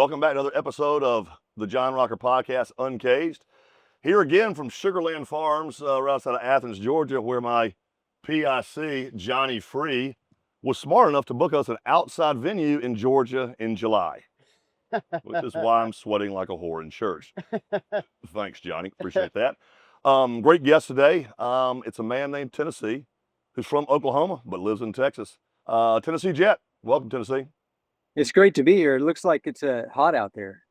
Welcome back to another episode of the John Rocker podcast, Uncaged. Here again from Sugarland Farms, right outside of Athens, Georgia, where my PIC, Johnny Free, was smart enough to book us an outside venue in Georgia in July, which is why I'm sweating like a whore in church. Thanks, Johnny. Appreciate that. Great guest today. It's a man named Tennessee who's from Oklahoma but lives in Texas. Tennessee Jet. Welcome, Tennessee. It's great to be here. It looks like it's hot out there.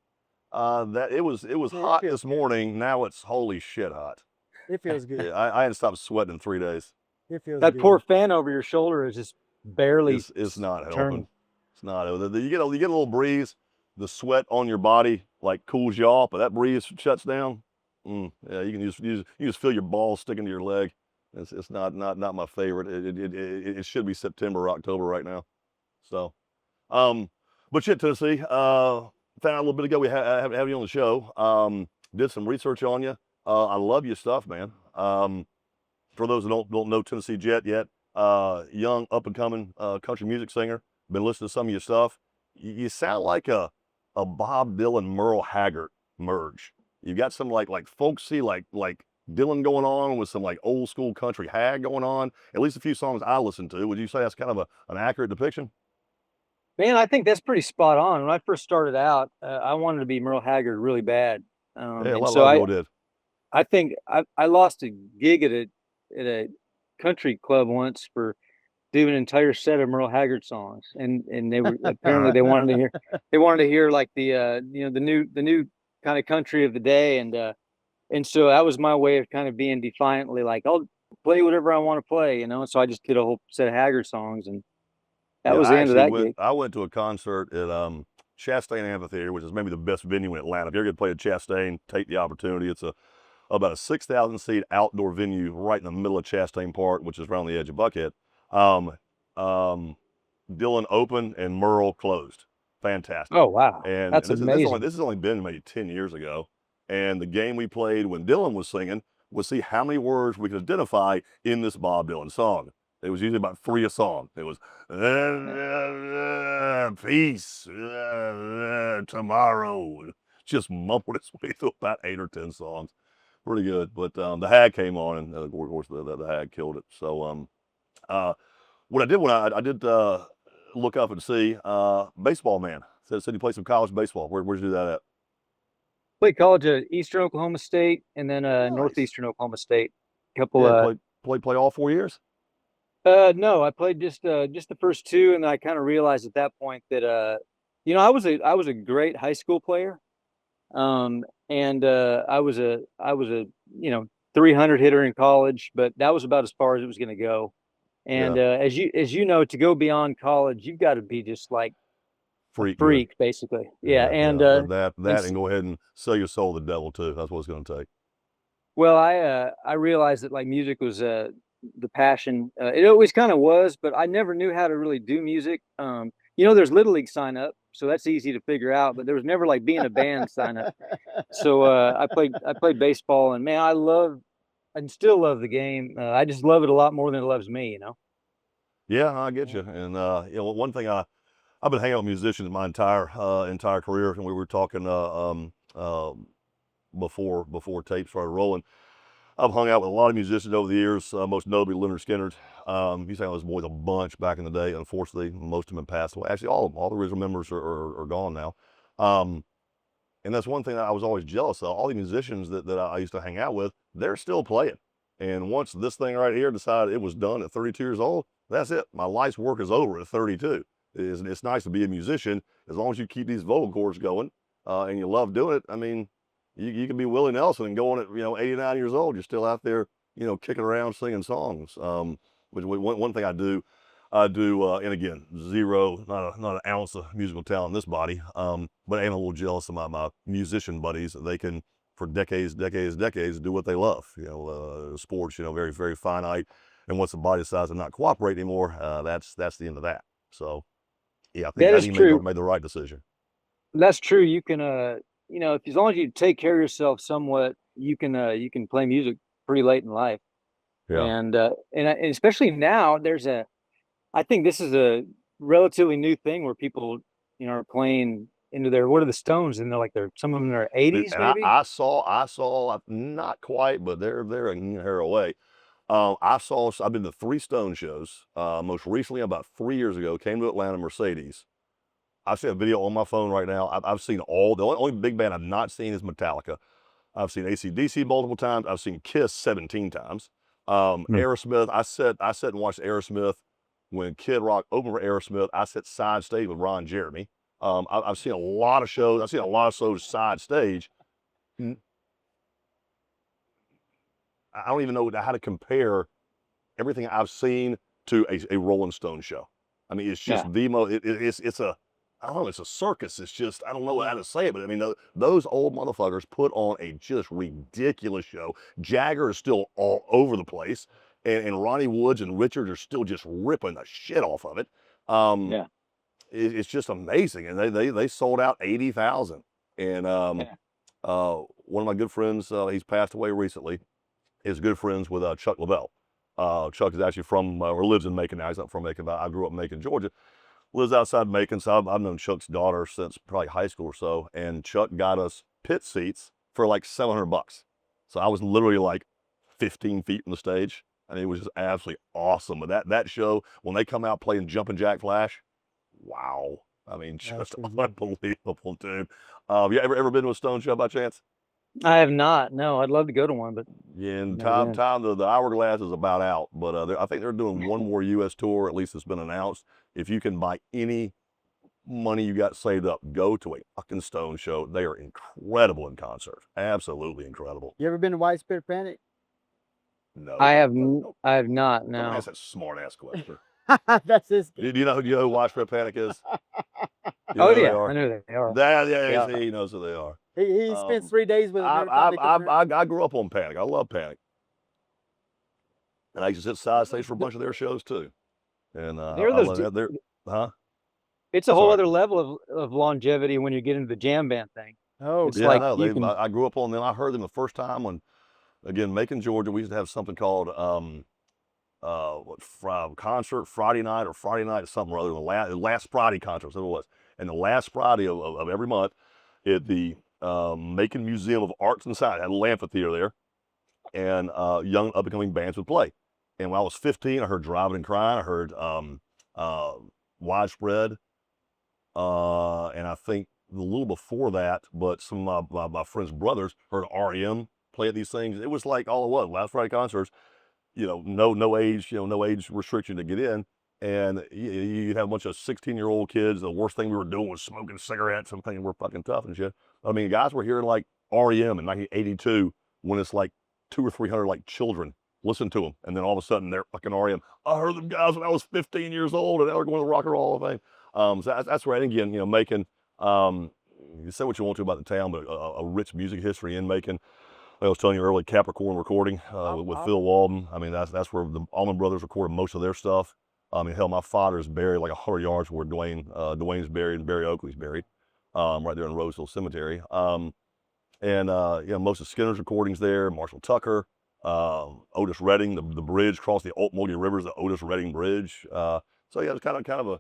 It was hot this morning. Now it's holy shit hot. It feels good. Yeah, I hadn't stopped sweating in 3 days. It feels That good. poor fan over your shoulder is just barely. It's not helping. turning. It's not. You get a little breeze. The sweat on your body like cools you off, but that breeze shuts down. Yeah, you can just feel your balls sticking to your leg. It's not my favorite. It should be September or October right now. So, but shit, Tennessee. Found out a little bit ago we have you on the show. Did some research on you. I love your stuff, man. For those who don't know Tennessee Jet yet, young up and coming country music singer. Been listening to some of your stuff. You sound like a Bob Dylan Merle Haggard merge. You got some like folksy like Dylan going on with some like old school country hag going on. At least a few songs I listened to. Would you say that's kind of an accurate depiction? Man, I think that's pretty spot on. When I first started out, I wanted to be Merle Haggard really bad. Yeah, a and lot so of people did. I think I lost a gig at a country club once for doing an entire set of Merle Haggard songs, and they were apparently they wanted to hear like the the new kind of country of the day, and so that was my way of kind of being defiantly like, I'll play whatever I want to play, and so I just did a whole set of Haggard songs, and that was the end of that gig. I went to a concert at Chastain Amphitheater, which is maybe the best venue in Atlanta. If you're going to play at Chastain, take the opportunity. It's about a 6,000 seat outdoor venue right in the middle of Chastain Park, which is right on the edge of Buckhead. Dylan opened and Merle closed. Fantastic. Oh wow, And that's amazing. This has only been maybe 10 years ago. And the game we played when Dylan was singing was see how many words we could identify in this Bob Dylan song. It was usually about 3 a song. It was peace tomorrow. Just mumbled its way through about 8 or 10 songs. Pretty good. But the Hag came on, and of course the Hag killed it. So what I did when I did look up and see Baseball Man said he played some college baseball. Where'd you do that at? Played college at Eastern Oklahoma State and then Nice. Northeastern Oklahoma State. Play all 4 years. No, I played just the first 2, and I kind of realized at that point that I was a great high school player, and I was a 300 hitter in college, but that was about as far as it was going to go. And as you know, to go beyond college, you've got to be just like freak basically. Yeah, and that and go ahead and sell your soul to the devil too. That's what it's going to take. Well, I realized that like music was the passion. It always kind of was, but I never knew how to really do music. There's Little League sign up, so that's easy to figure out, but there was never like being a band sign up. So I played baseball, and man, I still love the game. I just love it a lot more than it loves me, Yeah, I get you. And one thing I've been hanging out with musicians my entire career, and we were talking before tape started rolling. I've hung out with a lot of musicians over the years, most notably Leonard Skinner. He sang with his boys a bunch back in the day. Unfortunately, most of them have passed away. Actually, all the original members are gone now. And that's one thing that I was always jealous of. All the musicians that I used to hang out with, they're still playing. And once this thing right here decided it was done at 32 years old, that's it. My life's work is over at 32. It's nice to be a musician as long as you keep these vocal cords going and you love doing it. I mean, you can be Willie Nelson and going at 89 years old. You're still out there, kicking around singing songs. Which one thing I do, and again, zero, not an ounce of musical talent in this body. But I am a little jealous of my musician buddies. They can, for decades, do what they love. Sports, very, very finite. And once the body decides to not cooperate anymore, that's the end of that. So, yeah, I think he made the right decision. That's true. You can, as long as you take care of yourself somewhat, you can play music pretty late in life. Yeah. And especially now, I think this is a relatively new thing where people, are playing into their, what are the Stones? And they're like, some of them are And 80s maybe. I saw, not quite, but they're a hair away. I've been to 3 Stone shows. Most recently, about 3 years ago, came to Atlanta, Mercedes. I've seen a video on my phone right now. I've seen all, the only big band I've not seen is Metallica. I've seen AC/DC multiple times. I've seen Kiss 17 times. Aerosmith, I sat and watched Aerosmith when Kid Rock opened for Aerosmith. I sat side stage with Ron Jeremy. I've seen a lot of shows. I've seen a lot of shows side stage. I don't even know how to compare everything I've seen to a Rolling Stone show. I mean, it's just the most, it's a, I don't know, it's a circus. It's just, I don't know how to say it, but I mean, those old motherfuckers put on a just ridiculous show. Jagger is still all over the place, and Ronnie Woods and Richard are still just ripping the shit off of it. It's just amazing, and they sold out 80,000. And one of my good friends, he's passed away recently, is good friends with Chuck Lavelle. Chuck is actually from, or lives in Macon now. He's not from Macon, but I grew up in Macon, Georgia. Lives outside Macon, so I've known Chuck's daughter since probably high school or so. And Chuck got us pit seats for like $700. So I was literally like 15 feet from the stage. I mean, it was just absolutely awesome. But that show, when they come out playing Jumpin' Jack Flash, wow. I mean, just unbelievable, dude. You ever been to a Stone show by chance? I have not. No, I'd love to go to one, but yeah. And the hourglass is about out, but I think they're doing one more U.S. tour. At least it's been announced. If you can buy any money you got saved up, go to a fucking Stone show. They are incredible in concert. Absolutely incredible. You ever been to Widespread Panic? No, I have not. No. That's a smart ass question. That's this. Do you know who Widespread Panic is? Oh yeah, I know they are. Yeah, he knows who they are. He spent 3 days with them. I grew up on Panic. I love Panic, and I used to sit side stage for a bunch of their shows too. And it's a whole other level of longevity when you get into the jam band thing. Oh, it's yeah, I grew up on them. I heard them the first time when, again, Macon, Georgia, we used to have something called concert Friday night or something or other. The last Friday concert, so it was. And the last Friday of every month at the Macon Museum of Arts and Science, had a amphitheater there, and young up-and-coming bands would play. And when I was 15, I heard Driving and Crying. I heard Widespread, and I think a little before that, but some of my friends' brothers heard REM play at these things. It was like all it was. Last Friday concerts, no age, no age restriction to get in. And you'd have a bunch of 16-year-old kids. The worst thing we were doing was smoking cigarettes and thinking we're fucking tough and shit. I mean, guys were hearing like REM in 1982 when it's like 200 or 300 like children listen to them, and then all of a sudden they're fucking REM. I heard them guys when I was 15 years old, and now they're going to the Rock and Roll Hall of Fame. So that's right. Again, Macon. You say what you want to about the town, but a rich music history in Macon. Like I was telling you earlier, Capricorn Recording with Phil Walden. I mean, that's where the Allman Brothers recorded most of their stuff. I mean, hell, my father's buried like 100 yards where Dwayne's buried and Barry Oakley's buried, right there in Roseville Cemetery. Most of Skinner's recordings there, Marshall Tucker, Otis Redding, the bridge across the Mulligan River is the Otis Redding Bridge. So yeah, it's kind of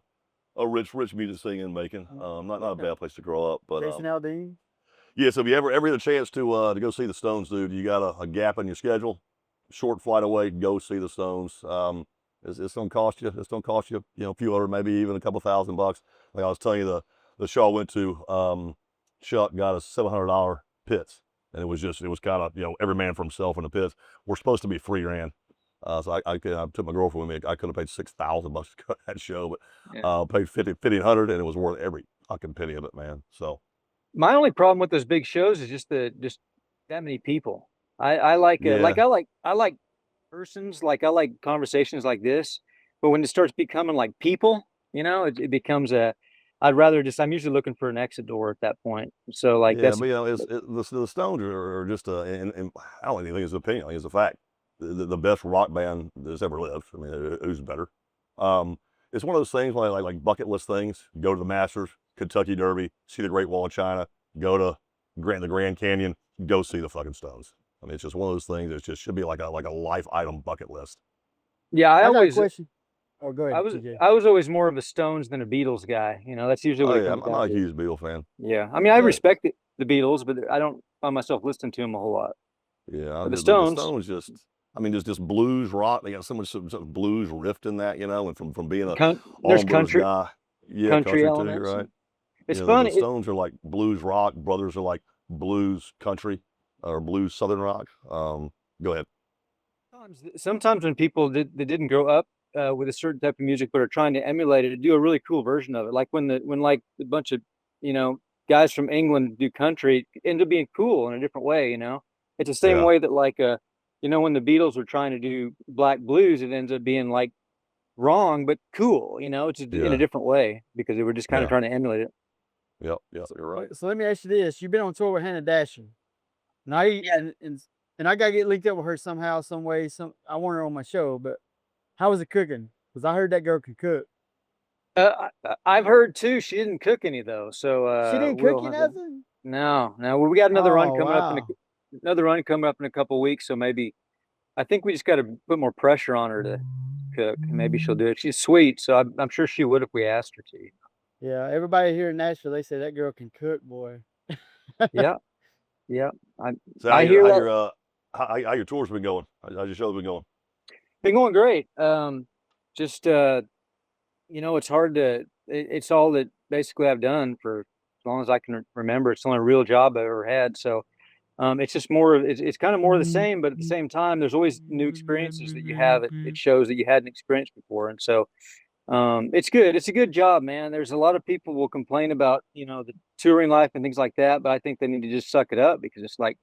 a rich music scene in Macon. Not a bad place to grow up. But Jason Aldean. Yeah, so if you ever get a chance to go see the Stones, dude, you got a gap in your schedule, short flight away, go see the Stones. It's gonna cost you. It's gonna cost you, a few hundred, maybe even a couple $1,000. Like I was telling you, the show I went to, Chuck got us $700 pits, and it was kind of every man for himself in the pits. We're supposed to be $3,000, so I took my girlfriend with me. I could have paid $6,000 to go to that show, but paid $1,500, and it was worth every fucking penny of it, man. So my only problem with those big shows is just that many people. I like persons, like I like conversations like this, but when it starts becoming like people, it becomes I'd rather I'm usually looking for an exit door at that point. So like but the Stones are just and I don't even think it's an opinion, I think it's a fact. The best rock band that's ever lived. I mean, who's better? It's one of those things like bucket list things. Go to the Masters, Kentucky Derby, see the Great Wall of China, go to the Grand Canyon, go see the fucking Stones. I mean, it's just one of those things that just should be like a life item bucket list. Yeah, I got always a question. Or go ahead, TJ. I was always more of a Stones than a Beatles guy. You know, that's usually Oh what it yeah, comes I'm down not a to. huge Beatle fan. Yeah, I mean, I Yeah. respect the Beatles, but I don't find myself listening to them a whole lot. Yeah, But the the Stones, Stones just, I mean, just blues rock. They got so much blues riff in that, you know, and from being a there's Allman Brothers country guy, yeah, country country too, elements. right? It's You know, the funny. Stones are like blues rock. Brothers are like blues country or blues southern rock. Go ahead. Sometimes when people that didn't grow up with a certain type of music but are trying to emulate it, do a really cool version of it. Like when like a bunch of guys from England do country, it ends up being cool in a different way. You know, it's the same Yeah. way that like when the Beatles were trying to do black blues, it ends up being like wrong but cool. You know, it's in Yeah. a different way because they were just kind of trying to emulate it. Yep, you're right. So let me ask you this: you've been on tour with Hannah Dasher. Now, and I gotta get linked up with her somehow, some way. I want her on my show, but how was it cooking? Because I heard that girl can cook. I've heard too. She didn't cook any though, so She didn't cook you nothing. No. We got another run Oh, coming up wow. another run coming up in a couple of weeks. So maybe I think we just got to put more pressure on her to cook. And maybe she'll do it. She's sweet, so I'm sure she would if we asked her to. Yeah, everybody here in Nashville, they say that girl can cook, boy. Yeah. So I hear that. how your tours been going? How's your show been going? Been going great. Just it's hard to. It's all that basically I've done for as long as I can remember. It's the only real job I ever had. So it's just more of it's kind of more of the same, but at the same time, there's always new experiences that you have. It shows that you hadn't experienced before, and so it's good. It's a good job, man. There's a lot of people will complain about the touring life and things like that, but I think they need to just suck it up because it's like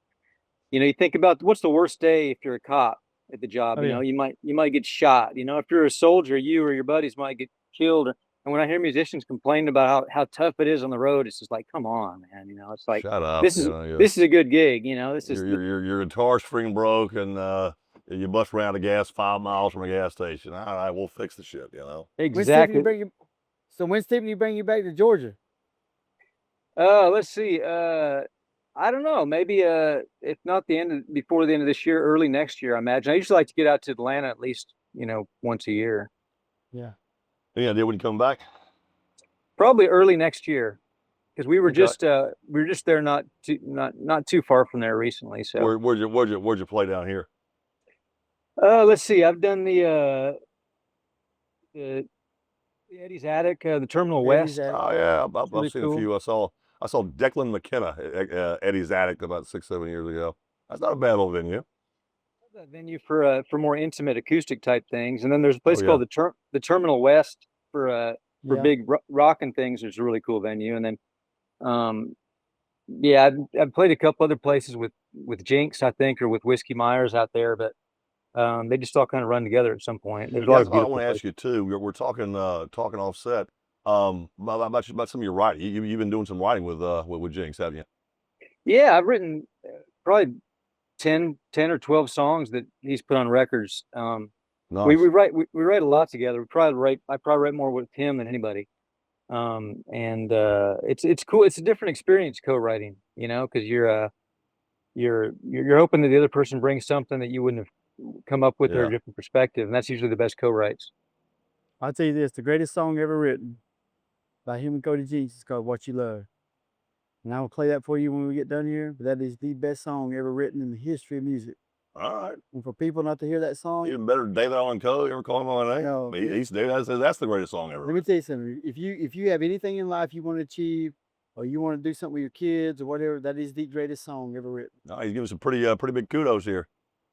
you think about what's the worst day if you're a cop at the job. Oh, You yeah. know, you might get shot. If you're a soldier, you or your buddies might get killed. And when I hear musicians complain about how tough it is on the road, it's just like, come on, man. It's like Shut up. this is this is a good gig. This is Your guitar string broke and you bust around a gas 5 miles from a gas station. All right, we'll fix the shit. exactly. When's Tiffany bring you back to Georgia? Let's see. I don't know. Maybe if not before the end of this year, early next year. I imagine. I usually like to get out to Atlanta at least once a year. Yeah. Any idea when you come back? Probably early next year, because we were just there not too far from there recently. So Where'd you play down here? let's see. I've done the Eddie's Attic, the Terminal West. Oh yeah, I've really seen cool. a few. I saw Declan McKenna at Eddie's Attic about 6-7 years ago. That's not a bad old venue. That venue for more intimate acoustic type things, and then there's a place Oh, called the Terminal West for Yeah. big rock and things. There's a really cool venue, and then I've played a couple other places with Jinks, I think, or with Whiskey Myers out there, but they just all kind of run together at some point. There's a lot of I beautiful want to ask you too. We're talking offset about some of your writing. You've been doing some writing with Jinx, haven't you? Yeah, I've written probably 10 or 12 songs that he's put on records. Nice. We write a lot together. I probably write more with him than anybody. And it's cool. It's a different experience co-writing, because you're hoping that the other person brings something that you wouldn't have come up with or a different perspective, and that's usually the best co-writes. I'll tell you this: the greatest song ever written by him and Cody Jinks is called "What You Love," and I will play that for you when we get done here. But that is the best song ever written in the history of music. All right. And for people not to hear that song, Even better than David Allen Coe. You ever call him by name? No. He's that's the greatest song ever. let me tell you something. If you have anything in life you want to achieve, or you want to do something with your kids or whatever, that is the greatest song ever written. No, he's giving some pretty big kudos here.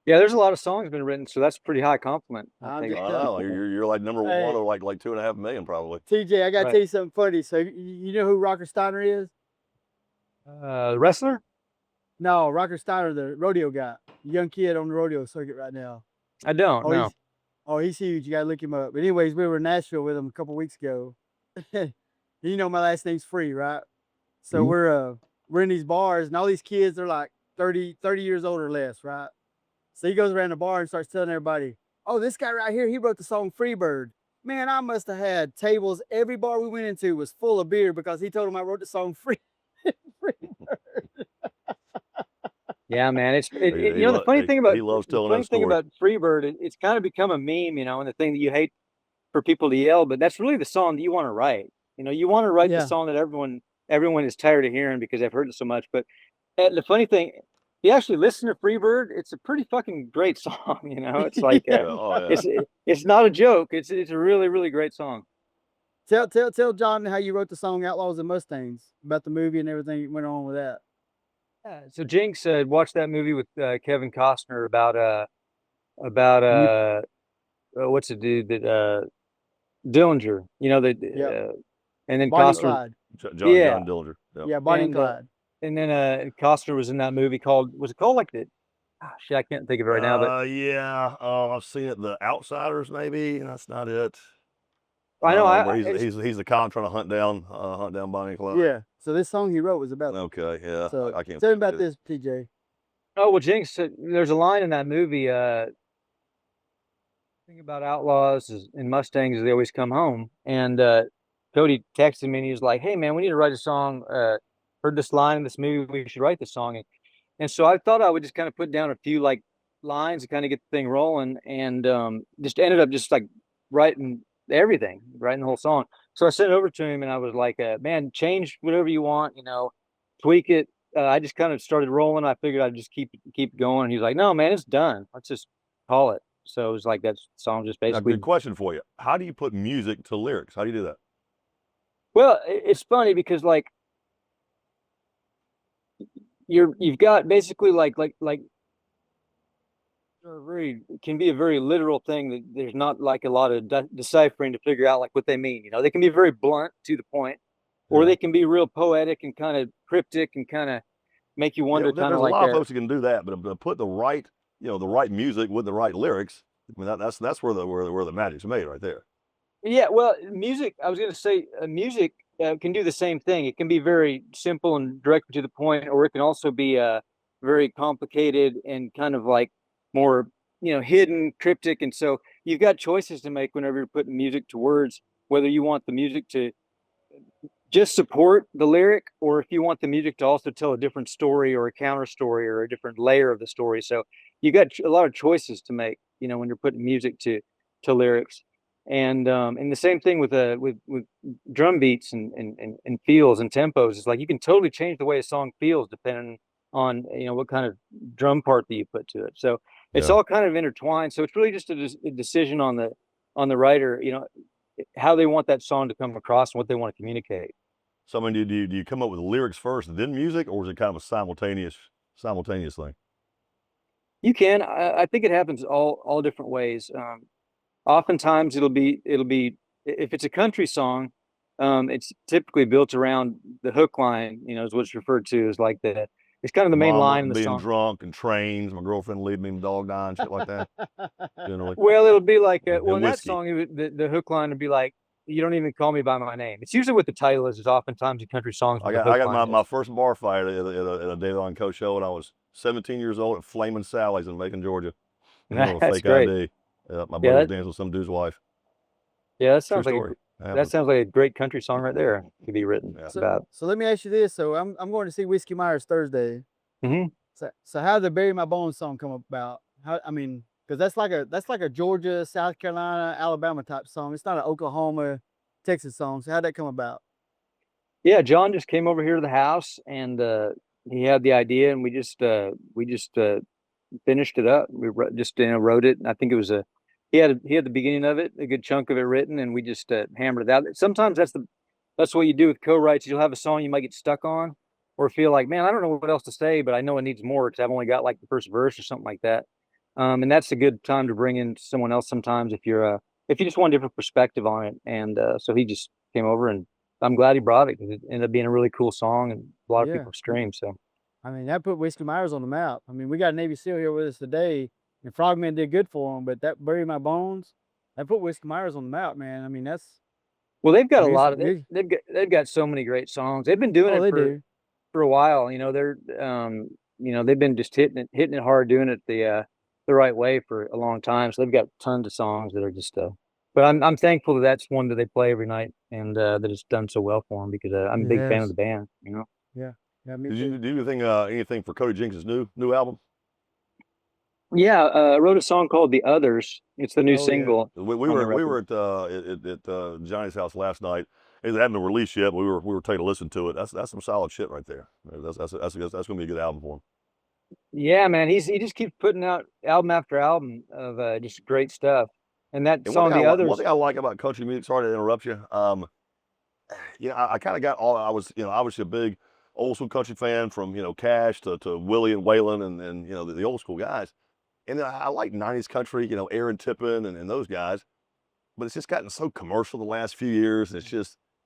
Yeah, there's a lot of songs been written, so that's a pretty high compliment. I'm think. just- I know. You're like number Hey. one or like 2.5 million probably. TJ, I gotta Right. tell you something funny. So you know who Rocker Steiner is? The wrestler? No, Rocker Steiner, the rodeo guy, young kid on the rodeo circuit right now. I don't know. He's huge. You gotta look him up. But anyways, we were in Nashville with him a couple weeks ago. You know my last name's Free, right? So we're in these bars, and all these kids are like 30 years old or less, right? So he goes around the bar and starts telling everybody, "Oh, this guy right here, he wrote the song Freebird." Man, I must have had tables. Every bar we went into was full of beer because he told him I wrote the song Freebird. Yeah, man. The funny thing about Freebird, it's kind of become a meme, and the thing that you hate for people to yell, but that's really the song that you want to write. You know, you want to write the Yeah. song that everyone is tired of hearing because they've heard it so much. But the funny thing, you actually listen to Freebird, it's a pretty fucking great song. You know, it's like Yeah. Oh yeah. it's not a joke. It's a really, really great song. Tell John how you wrote the song Outlaws and Mustangs, about the movie and everything that went on with that. Yeah, so Jinx watched that movie with Kevin Costner about You, what's the dude that Dillinger, you know, yeah. and then Bonnie and Costner, Clyde. yeah, John Dillinger. Yep. Yeah, Bonnie and and Clyde. and then Costner was in that movie was it called like shit, I can't think of it right now, but Yeah. I've seen it. The Outsiders, maybe. That's not it. I know Where he's the cop trying to hunt down Bonnie and Clyde. Yeah. So this song he wrote was about. Okay. Yeah. So I can't. tell him about this, TJ. oh well, Jinx, there's a line in that movie. Thing about Outlaws and Mustangs is they always come home. And Cody texted me and he was like, "Hey man, we need to write a song. Heard this line in this movie. We should write this song." And so I thought I would just kind of put down a few like lines to kind of get the thing rolling, and just ended up just like writing everything, writing the whole song. So I sent it over to him and I was like, "Man, change whatever you want, you know, tweak it." I just kind of started rolling. I figured I'd just keep going. And he's like, "No, man, it's done. Let's just call it." So it was like that song just Now, basically. good question for you. How do you put music to lyrics? How do you do that? Well, it's funny because like you've got basically like can be a very literal thing that there's not like a lot of deciphering to figure out like what they mean. You know, they can be very blunt to the point, or Yeah. they can be real poetic and kind of cryptic and kind of make you wonder, kind There's of a like lot of folks who can do that, but to put the right music with the right lyrics, I mean that's where the magic's made right there. Yeah, well, music, I was going to say, music can do the same thing. It can be very simple and direct to the point, or it can also be very complicated and kind of like more, you know, hidden, cryptic. And so you've got choices to make whenever you're putting music to words, whether you want the music to just support the lyric, or if you want the music to also tell a different story or a counter story or a different layer of the story. So you got a lot of choices to make, you know, when you're putting music to lyrics. And the same thing with drum beats and feels and tempos. It's like you can totally change the way a song feels depending on, you know, what kind of drum part that you put to it. So it's Yeah. all kind of intertwined. So it's really just a decision on the writer, you know, how they want that song to come across and what they want to communicate. So I mean, do you come up with lyrics first, then music, or is it kind of a simultaneous thing? You can. I think it happens all different ways. Oftentimes it'll be if it's a country song, it's typically built around the hook line. You know, is what's referred to as like it's kind of the main Mama line in the being song. drunk and trains, my girlfriend leaving me, dog dying, shit like that. Generally. Well, it'll be like And well, in that whiskey. song, the hook line would be like, "You don't even call me by my name." It's usually what the title is. Is oftentimes in country songs. I What the hook got line my is. first bar fight at a Daylight Coach show when I was 17 years old at Flamin' Sally's in Macon, Georgia. A That's fake great. ID. My buddy Yeah, was dancing with some dude's wife. yeah, that True sounds like story. that sounds like a great country song right there to be written Yeah. about. So let me ask you this. So I'm going to see Whiskey Myers Thursday. Mm-hmm. So how did the Bury My Bones song come about? Because that's like a Georgia, South Carolina, Alabama type song. It's not an Oklahoma, Texas song. So how'd that come about? Yeah, John just came over here to the house and he had the idea, and we just finished it up. We just wrote it. And I think it was he had the beginning of it, a good chunk of it written, and we just hammered it out. Sometimes that's what you do with co-writes. You'll have a song you might get stuck on, or feel like, man, I don't know what else to say, but I know it needs more because I've only got like the first verse or something like that. And that's a good time to bring in someone else sometimes if you just want a different perspective on it. And so he just came over, and I'm glad he brought it because it ended up being a really cool song and a lot of Yeah. people stream. So I mean, that put Whiskey Myers on the map. I mean, we got a Navy SEAL here with us today, and Frogman did good for him, but that Bury My Bones, that put Whiskey Myers on the map, man. I mean, that's well, they've got I a mean, lot of it's- they've got so many great songs. They've been doing oh, it they do. for a while. You know, they're they've been just hitting it hard, doing it the right way for a long time. So they've got tons of songs that are just but I'm thankful that that's one that they play every night, and that it's done so well for them because I'm a big fan of Yes. the band. You know. Yeah. Yeah, me Did too. you do anything for Cody Jinks' new album? Yeah, I wrote a song called "The Others." It's the new Oh, yeah. single. We on the were record. at Johnny's house last night. It hadn't been released yet, but we were taking a listen to it. That's some solid shit right there. That's gonna be a good album for him. Yeah, man, he just keeps putting out album after album of just great stuff. And that And song, "The one Others," thing I like about country music. Sorry to interrupt you. I kind of got all. I was obviously a big old school country fan from Cash to Willie and Waylon and the old school guys. And then I like '90s country. Aaron Tippin and those guys. But it's just gotten so commercial the last few years.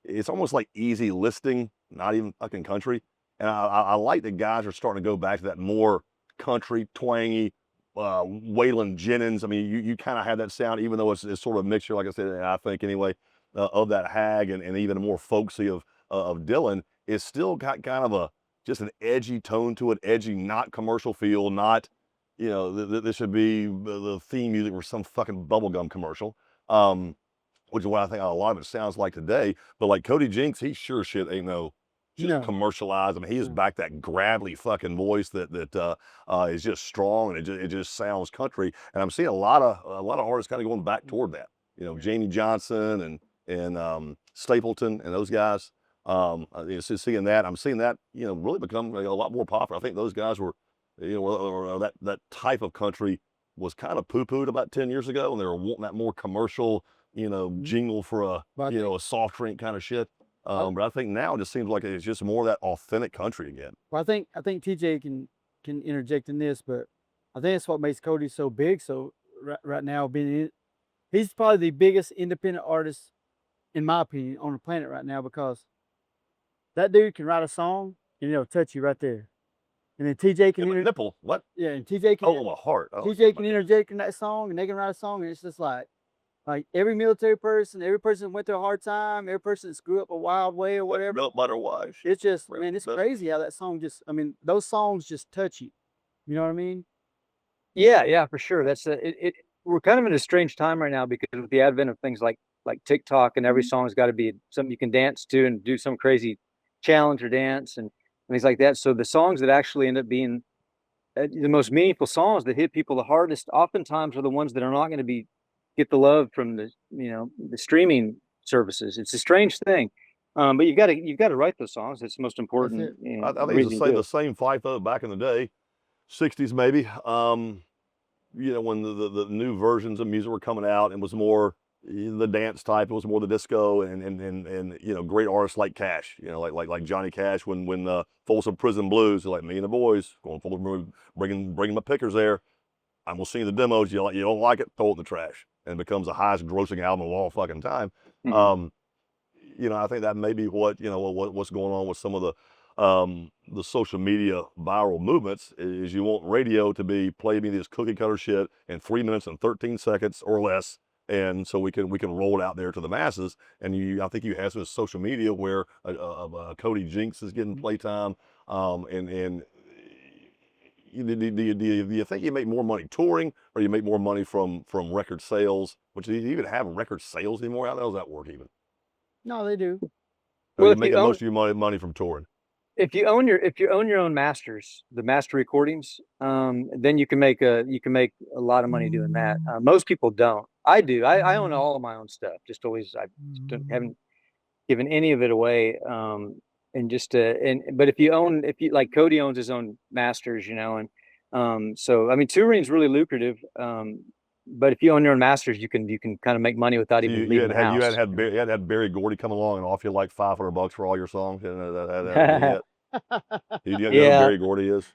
It's almost like easy listening, not even fucking country. And I like that guys are starting to go back to that more country, twangy, Waylon Jennings. I mean, you kind of have that sound, even though it's sort of a mixture, like I said, I think anyway, of that Hag and even a more folksy of Dylan. It's still got kind of just an edgy tone to it, edgy, not commercial feel, not, this should be the theme music for some fucking bubblegum commercial. Which is what I think a lot of it sounds like today. But like Cody Jinks, he sure shit ain't just commercialized. I mean, he is back that gravelly fucking voice that is just strong and it just sounds country. And I'm seeing a lot of artists kind of going back toward that. Jamey Johnson and Stapleton and those guys. Seeing that, I'm seeing that really become a lot more popular. I think those guys were, or that type of country was kind of poo-pooed about 10 years ago, and they were wanting that more commercial, jingle for a soft drink kind of shit. But I think now it just seems like it's just more of that authentic country again. Well, I think TJ can interject in this, but I think that's what makes Cody so big. So right now, he's probably the biggest independent artist, in my opinion, on the planet right now, because that dude can write a song and it'll touch you right there. And then TJ can nipple. What? Yeah, and TJ can. Oh, my heart. Oh, TJ can interject in that song, and they can write a song, and it's just like every military person, every person that went through a hard time, every person that screwed up a wild way or whatever. Milk butter wash. It's just, man, it's crazy how that song just. I mean, those songs just touch you. You know what I mean? Yeah, for sure. That's we're kind of in a strange time right now because with the advent of things like TikTok, and every song's got to be something you can dance to and do some crazy challenge or dance and things like that. So the songs that actually end up being the most meaningful songs that hit people the hardest oftentimes are the ones that are not going to get the love from the the streaming services. It's a strange thing, but you've got to write those songs. It's the most important. I think it's the same fight though back in the day, '60s maybe. When the new versions of music were coming out, and was more the dance type, it was more the disco and great artists like Cash, like Johnny Cash when Folsom Prison Blues, like me and the boys going Folsom, bringing my pickers there. I'm gonna sing the demos. You don't like it, throw it in the trash, and it becomes the highest grossing album of all fucking time. I think that may be what's going on with some of the social media viral movements is you want radio to play me this cookie cutter shit in 3 minutes and 13 seconds or less. And so we can roll it out there to the masses. And I think you have some social media where Cody Jinks is getting playtime. Do you think you make more money touring, or you make more money from record sales? Which do you even have record sales anymore? How does that work even? No, they do. Well, you're making most of your money from touring. If you own your own masters, the master recordings, then you can make a lot of money doing that. Most people don't. I do. I own all of my own stuff. Haven't given any of it away. But if you like Cody owns his own masters, so I mean touring is really lucrative. But if you own your own masters, you can kind of make money without even leaving the house. You had had Barry Gordy come along and offer you like $500 for all your songs. You know who Barry Gordy is?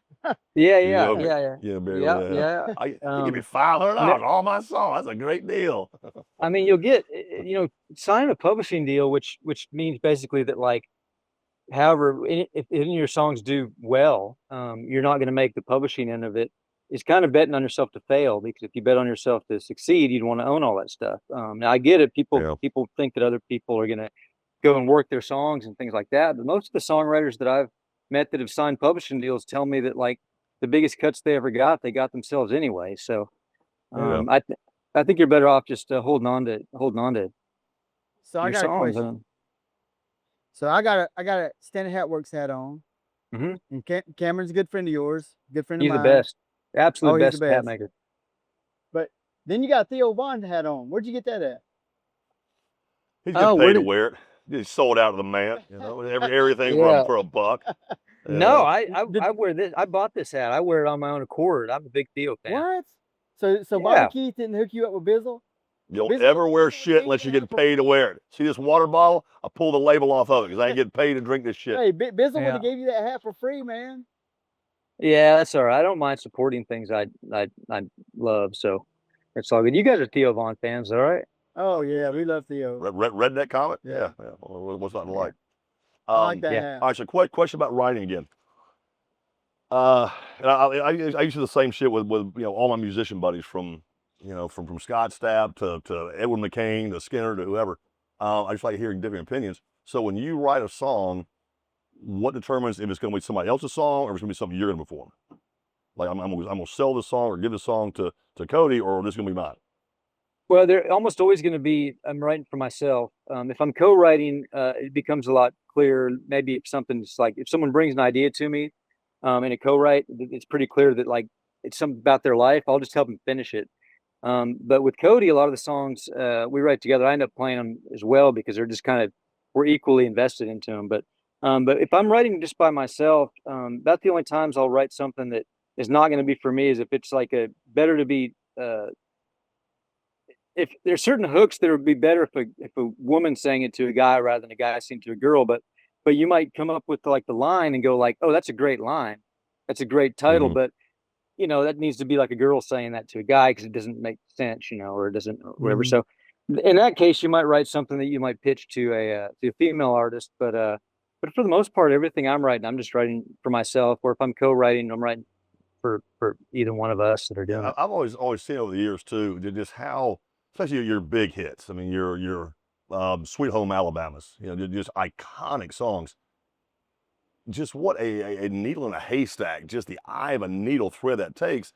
Yeah. Barry. Yeah. He give me $500 on all my songs. That's a great deal. I mean, you'll get sign a publishing deal, which means basically that however, if any of your songs do well, you're not going to make the publishing end of it. It's kind of betting on yourself to fail, because if you bet on yourself to succeed, you'd want to own all that stuff. Now I get it. People think that other people are going to go and work their songs and things like that. But most of the songwriters that I've met that have signed publishing deals tell me that the biggest cuts they ever got, they got themselves anyway. So I think you're better off just holding on to So I got a question. So I got a Standard Hat Works hat on. And Cameron's a good friend of yours, good friend of mine. He's the best. Absolute best hat maker. Then you got Theo Von hat on. Where'd you get that at? He's Oh, getting where paid to did? wear it. He's sold out to the man. You know, everything Yeah. for a buck. you No, know. I wear this. I bought this hat. I wear it on my own accord. I'm a big Theo fan. What? So Yeah. Bobby Keith didn't hook you up with Bizzle? You don't Bizzle- ever wear Bizzle shit gave unless you you're that getting for paid to free. wear it. See this water bottle? I pull the label off of it because I ain't getting paid to drink this shit. Hey, Bizzle would Yeah. have gave you that hat for free, man. Yeah, that's all right. I don't mind supporting things I love, so it's all good. You guys are Theo Von fans, all right? Oh yeah, we love Theo. Redneck comment? Yeah. Yeah. What's not to Yeah. like? I like that yeah. hat. All right, so question about writing again. And I used to do the same shit with all my musician buddies from Scott Stapp to Edwin McCain to Skinner to whoever. I just like hearing different opinions. So when you write a song, what determines if it's going to be somebody else's song or if it's going to be something you're going to perform? Like I'm going to sell this song or give this song to Cody, or this is going to be mine. Well, they're almost always going to be, I'm writing for myself. If I'm co-writing, it becomes a lot clearer. Maybe if something's like, if someone brings an idea to me in a co-write, it's pretty clear that like it's something about their life. I'll just help them finish it. But with Cody, a lot of the songs we write together, I end up playing them as well because they're just kind of, we're equally invested into them. But if I'm writing just by myself, about the only times I'll write something that is not going to be for me is if it's like better to be, if there's certain hooks that would be better if a woman sang it to a guy rather than a guy singing to a girl, but you might come up with like the line and go like, oh, that's a great line, that's a great title, Mhm. but that needs to be like a girl saying that to a guy because it doesn't make sense, or it doesn't, or whatever. Mhm. So in that case, you might write something that you might pitch to a female artist, but for the most part, everything I'm writing, I'm just writing for myself, or if I'm co-writing, I'm writing for either one of us that are doing it. I've always seen over the years too, just how, especially your big hits. I mean, your Sweet Home Alabamas, just iconic songs. Just what a needle in a haystack, just the eye of a needle thread that takes.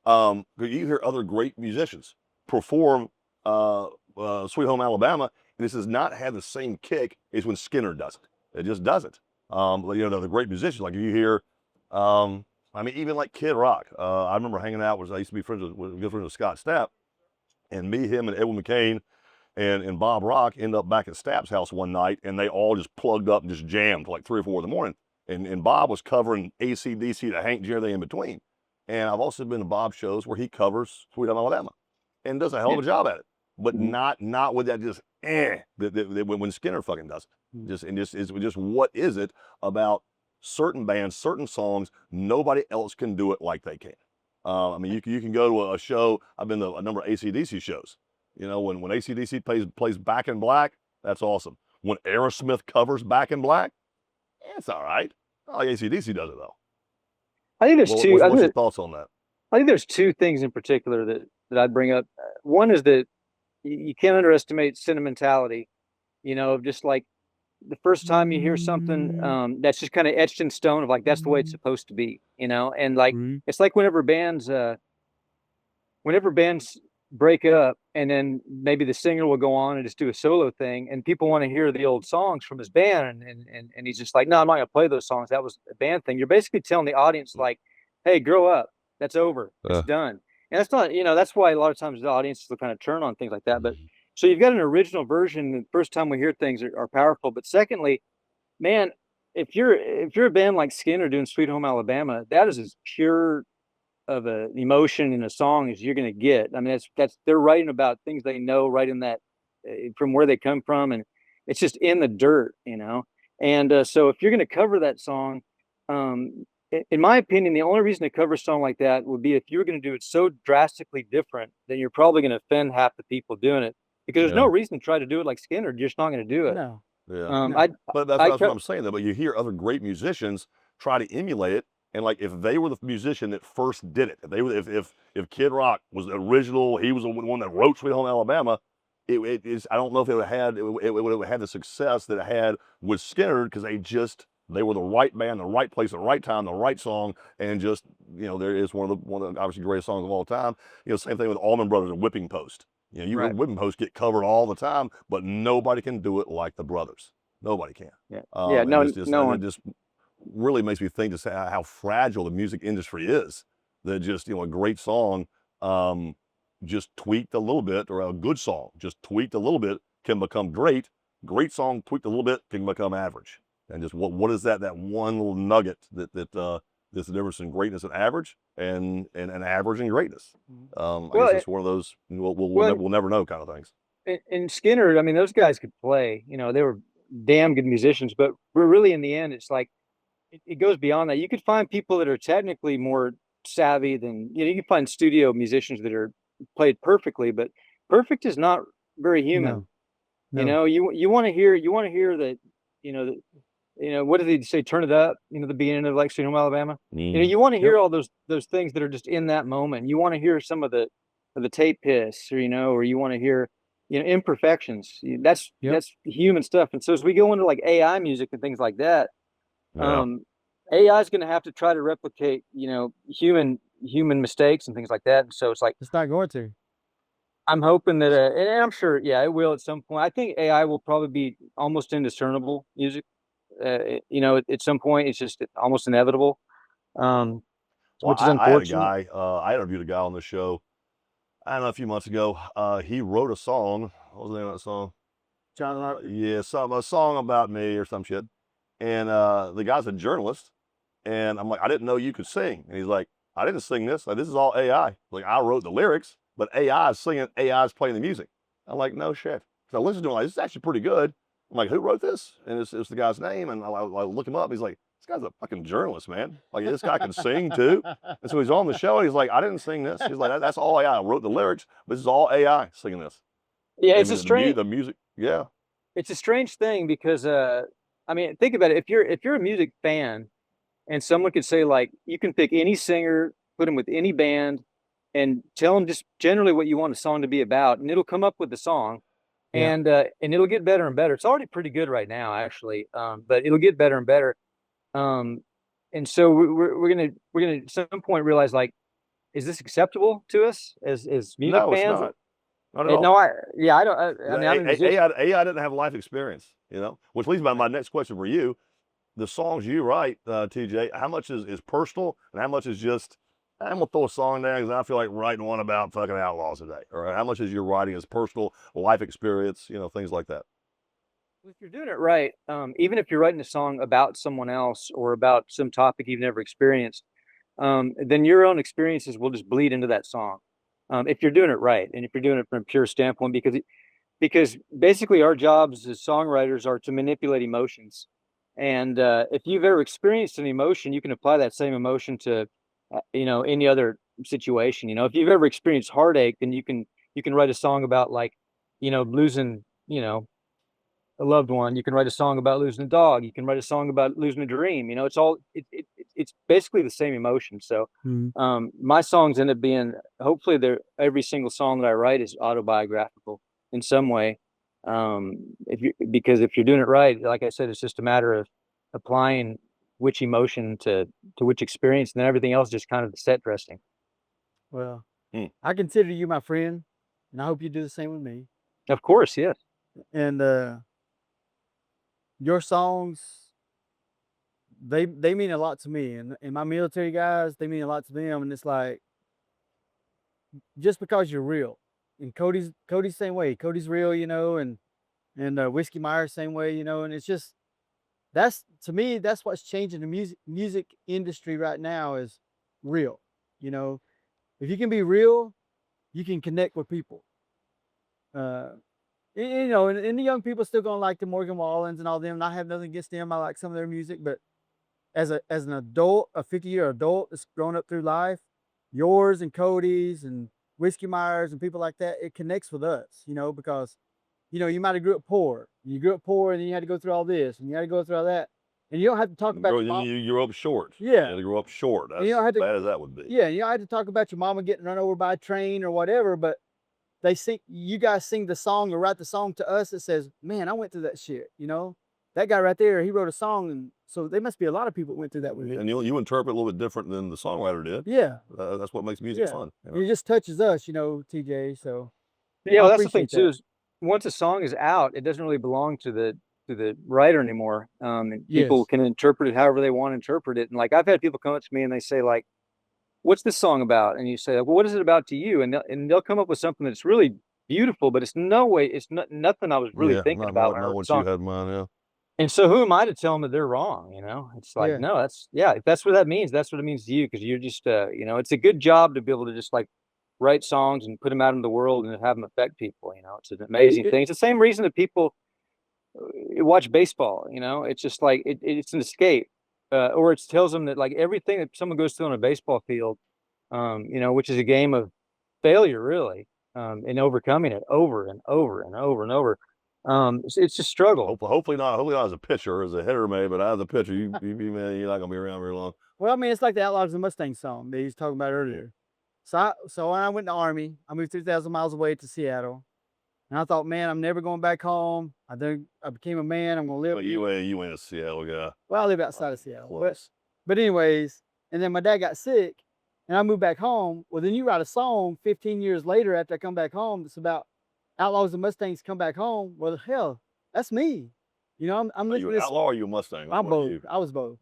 You hear other great musicians perform Sweet Home Alabama, and this does not have the same kick as when Skinner does it. It just doesn't. The great musicians, like you hear, I mean, even like Kid Rock. I remember hanging out, I used to be good friends with Scott Stapp, and me, him, and Edwin McCain and Bob Rock end up back at Stapp's house one night, and they all just plugged up and just jammed till like 3 or 4 in the morning. And Bob was covering AC/DC to Hank Jr. in between. And I've also been to Bob's shows where he covers Sweet Home Alabama and does a hell of a job at it, but not with that just when Skinner fucking does it. Just what is it about certain bands, certain songs? Nobody else can do it like they can. I mean, you can go to a show. I've been to a number of AC/DC shows. When AC/DC plays Back in Black, that's awesome. When Aerosmith covers Back in Black, it's all right. Not like AC/DC does it though. I think there's two. What's your thoughts on that? I think there's two things in particular that I'd bring up. One is that you can't underestimate sentimentality. Just like the first time you hear something that's just kind of etched in stone of like that's the way it's supposed to be. And like it's like whenever bands break up and then maybe the singer will go on and just do a solo thing and people want to hear the old songs from his band and he's just like, no, I'm not gonna play those songs, that was a band thing. You're basically telling the audience like, hey, grow up, that's over, it's done. And that's not, that's why a lot of times the audiences will kind of turn on things like that. But so you've got an original version. The first time we hear things are powerful, but secondly, man, if you're a band like Skinner doing Sweet Home Alabama, that is as pure of an emotion in a song as you're going to get. I mean, that's they're writing about things they know, right in that from where they come from, and it's just in the dirt, And so if you're going to cover that song, in my opinion, the only reason to cover a song like that would be if you were going to do it so drastically different, then you're probably going to offend half the people doing it because there's no reason to try to do it like Skinner. You're just not going to do it. No. Yeah. But that's what I'm saying though. But you hear other great musicians try to emulate it. And like, if they were the musician that first did it, if Kid Rock was the original, he was the one that wrote Sweet Home Alabama, I don't know if it would have had the success that it had with Skinner because they were the right band, the right place, the right time, the right song, and just there is one of the obviously greatest songs of all time. Same thing with Allman Brothers and Whipping Post. Right. Whipping Post get covered all the time, but nobody can do it like the Brothers. Nobody can. Yeah. No one. It just really makes me think just how fragile the music industry is. That just a great song just tweaked a little bit, or a good song just tweaked a little bit can become great. Great song tweaked a little bit can become average. And just what is that one little nugget that there's the difference in greatness and average, and average and greatness. I guess it's one of those we'll never know kind of things. And Skinner, I mean, those guys could play. You know, they were damn good musicians, but we're really, in the end, it's like it goes beyond that. You could find people that are technically more savvy than, you know, you can find studio musicians that are played perfectly, but perfect is not very human. No. You know, you want to hear that, you know, what did they say? Turn it up. You know, the beginning of like Sweet Home Alabama. You know, you want to hear all those things that are just in that moment. You want to hear some of the tape hiss, or, you know, or you want to hear, you know, imperfections. That's human stuff. And so as we go into like AI music and things like that, AI is going to have to try to replicate, you know, human mistakes and things like that. And so it's like, it's not going to. I'm hoping that, and I'm sure, it will at some point. I think AI will probably be almost indiscernible music. You know, at some point, it's just almost inevitable. Which is unfortunate. I interviewed a guy on the show, I don't know, a few months ago. He wrote a song. What was the name of that song? A song about me or some shit. And the guy's a journalist, and I'm like, I didn't know you could sing. And he's like, I didn't sing this. Like, this is all AI. Like, I wrote the lyrics, but AI is singing, AI is playing the music. I'm like, no shit. So I listened to him, like, this is actually pretty good. I'm like, who wrote this? And it's the guy's name, and I look him up. He's like, this guy's a fucking journalist, man. Like, this guy can sing too. And so he's on the show, and he's like, I didn't sing this. He's like, that's all AI. I wrote the lyrics, but this is all AI singing this. Yeah, it's a strange. The music, yeah. It's a strange thing because, I mean, think about it. If you're a music fan, and someone could say, like, you can pick any singer, put him with any band, and tell them just generally what you want a song to be about, and it'll come up with the song. And it'll get better and better. It's already pretty good right now, actually, but it'll get better and better. And so we're gonna at some point realize, like, is this acceptable to us as music fans? It's not. Not at all. No, I don't. I mean, AI didn't have life experience, you know. Which leads me to my next question for you: the songs you write, TJ, how much is personal, and how much is just, I'm gonna throw a song down because I feel like writing one about fucking Outlaws today, or how much is your writing as personal life experience, you know, things like that? If you're doing it right, even if you're writing a song about someone else or about some topic you've never experienced, then your own experiences will just bleed into that song. If you're doing it right, and if you're doing it from a pure standpoint, because basically our jobs as songwriters are to manipulate emotions. And if you've ever experienced an emotion, you can apply that same emotion to, you know, any other situation. You know, if you've ever experienced heartache, then you can write a song about, like, you know, losing, you know, a loved one. You can write a song about losing a dog. You can write a song about losing a dream. You know, it's basically the same emotion. So my songs end up being, hopefully every single song that I write is autobiographical in some way. Because if you're doing it right, like I said, it's just a matter of applying which emotion to which experience, and then everything else just kind of the set dressing. Well, I consider you my friend, and I hope you do the same with me. Of course, yes. And your songs, they mean a lot to me, and my military guys, they mean a lot to them. And it's like, just because you're real, and Cody's same way. Cody's real, you know, and Whiskey Myers same way, you know. And it's just, that's, to me, that's what's changing the music industry right now, is real. You know, if you can be real, you can connect with people. You know, and the young people still gonna like the Morgan Wallens and all them, and I have nothing against them. I like some of their music, but as an adult, a 50-year adult that's grown up through life, yours and Cody's and Whiskey Myers and people like that, it connects with us, you know, because, you know, you might have grew up poor. You grew up poor, and then you had to go through all this, and you had to go through all that, and you don't have to talk about you grew up short. Yeah, you grew up short. That's, you don't have to, bad as that would be. Yeah, you don't have to talk about your mama getting run over by a train or whatever, but they sing, you guys sing the song or write the song to us that says, man, I went through that shit, you know. That guy right there, he wrote a song, and so there must be a lot of people that went through that with him. And you interpret a little bit different than the songwriter did. Yeah. That's what makes music fun. You know? It just touches us, you know, TJ, so. Yeah, well, that's the thing too, is once a song is out, it doesn't really belong to the writer anymore. And people can interpret it however they want to interpret it. And like, I've had people come up to me and they say, like, what's this song about? And you say, well, what is it about to you? And they'll come up with something that's really beautiful, but it's nothing I was really Yeah, thinking about when I not wrote the what you song. had in mind. Yeah. And so who am I to tell them that they're wrong? It's like, Yeah. no, if that's what that means, that's what it means to you. Cause you're just, it's a good job to be able to just like write songs and put them out into the world and have them affect people. It's an amazing thing. It's the same reason that people watch baseball. It's just like, it's an escape, or it tells them that like everything that someone goes through on a baseball field, which is a game of failure really, and overcoming it over and over and over and over. It's just struggle. Hopefully not as a pitcher, as a hitter maybe, but as a pitcher, man, you're not gonna be around very long. Well, I mean, it's like the Outlaws and Mustangs song that he was talking about earlier. So when I went to the Army, I moved 3,000 miles away to Seattle. And I thought, man, I'm never going back home. I became a man. I'm going to live. But you ain't a Seattle guy. Well, I live outside of Seattle. Close. But anyways, and then my dad got sick and I moved back home. Well, then you write a song 15 years later after I come back home. It's about Outlaws and Mustangs come back home. Well, hell, that's me. I'm Are listening you to an this. outlaw or you a Mustang? I'm both. I was both.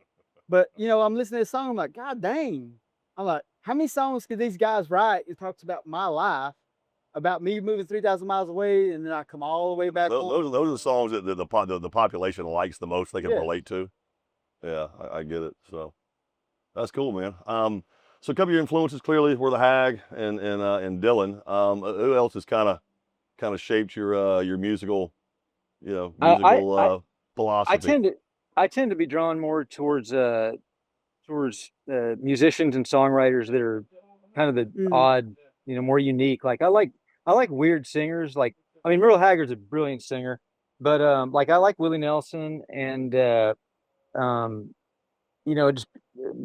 But, I'm listening to this song. I'm like, God dang. I'm like, how many songs could these guys write? It talks about my life, about me moving 3,000 miles away, and then I come all the way back home. Those are the songs that the population likes the most. They can Yeah. relate to. Yeah, I get it. So that's cool, man. So a couple of your influences clearly were the Hag and Dylan. Who else has kind of shaped your musical, philosophy? I tend to be drawn more towards musicians and songwriters that are kind of the odd, more unique. Like I like weird singers. Like, I mean, Merle Haggard's a brilliant singer, but like I like Willie Nelson and just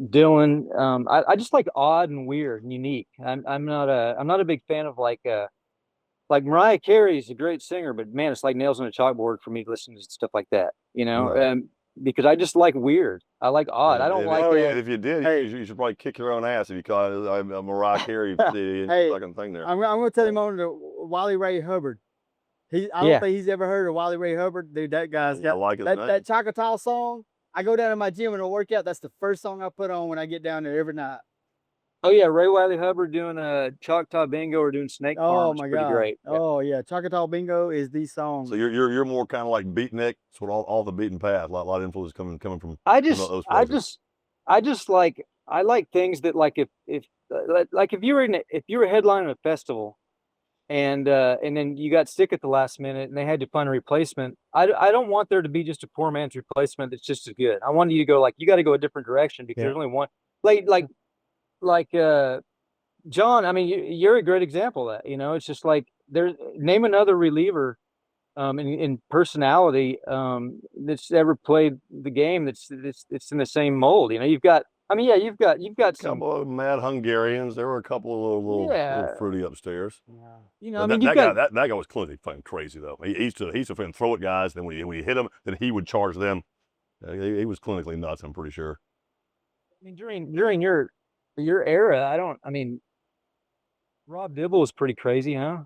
Dylan. I just like odd and weird and unique. I'm not a big fan of like Mariah Carey's a great singer, but man, it's like nails on a chalkboard for me to listen to stuff like that. Right. Because I just like weird. I like odd. I don't like. If you did, you should probably kick your own ass if you call it a Mariah Carey fucking thing there. I'm going to tell him on to Wylie Ray Hubbard. I don't think he's ever heard of Wylie Ray Hubbard. Dude, that guy's got that Choctaw song. I go down to my gym and I work out. That's the first song I put on when I get down there every night. Oh yeah, Ray Wylie Hubbard doing a Choctaw Bingo or doing Snake Farm. Oh my God, great. Oh yeah, Choctaw Bingo is the song. So you're more kind of like beatnik, sort of all the beaten path. A lot of influence coming from. Those I like things that like if you were headlining a festival, and then you got sick at the last minute and they had to find a replacement. I don't want there to be just a poor man's replacement that's just as good. I want you to go like you got to go a different direction because there's only one. Like John, I mean, you're a great example of that. It's just like name another reliever in personality that's ever played the game that's in the same mold. You've got some couple of mad Hungarians. There were a couple of little fruity upstairs. Yeah. That guy was clinically fucking crazy though. He used to fucking throw at guys. Then when he hit them, then he would charge them. He was clinically nuts. I'm pretty sure. I mean, during your era, Rob Dibble was pretty crazy, huh?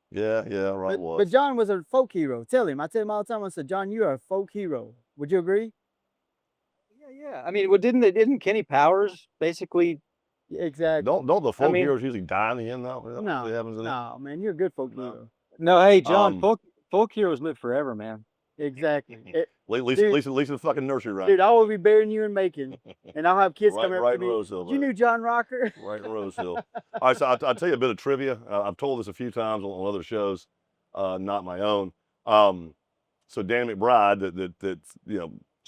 Yeah, right. But John was a folk hero. I tell him all the time. I said, John, you are a folk hero. Would you agree? Yeah. I mean, didn't Kenny Powers basically? Exactly. Don't the folk heroes usually die in the end though? No, man, you're a good folk hero. No, hey, John, folk heroes live forever, man. Exactly. At least the fucking nursery rhyme. Dude, I will be burying you in Macon, and I'll have kids come right up to me. Rosehill, You knew John Rocker? Right in Rosehill. All right, so I'll tell you a bit of trivia. I've told this a few times on other shows, not my own. So Danny McBride, that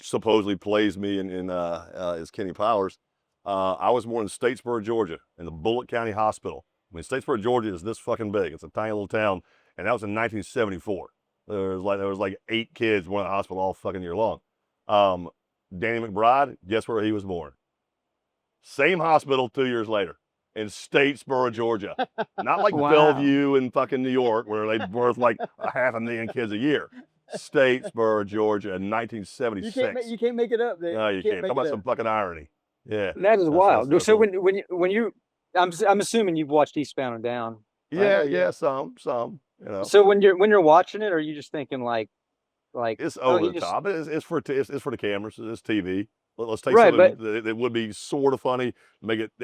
supposedly plays me in is Kenny Powers. I was born in Statesboro, Georgia, in the Bullitt County Hospital. I mean, Statesboro, Georgia is this fucking big. It's a tiny little town, and that was in 1974. There was like 8 kids born in the hospital all fucking year long. Danny McBride, guess where he was born? Same hospital 2 years later in Statesboro, Georgia. Not like Bellevue in fucking New York where they birth like 500,000 kids a year. Statesboro, Georgia in 1976. You can't make it up there. No, you can't. Talk about some fucking irony. Yeah. That is wild. So when you I'm assuming you've watched Eastbound and Down. Right? Yeah, some. So when you're watching it, are you just thinking like it's over the top? It's for the cameras. It's TV. Let's take Right, something that would be sort of funny,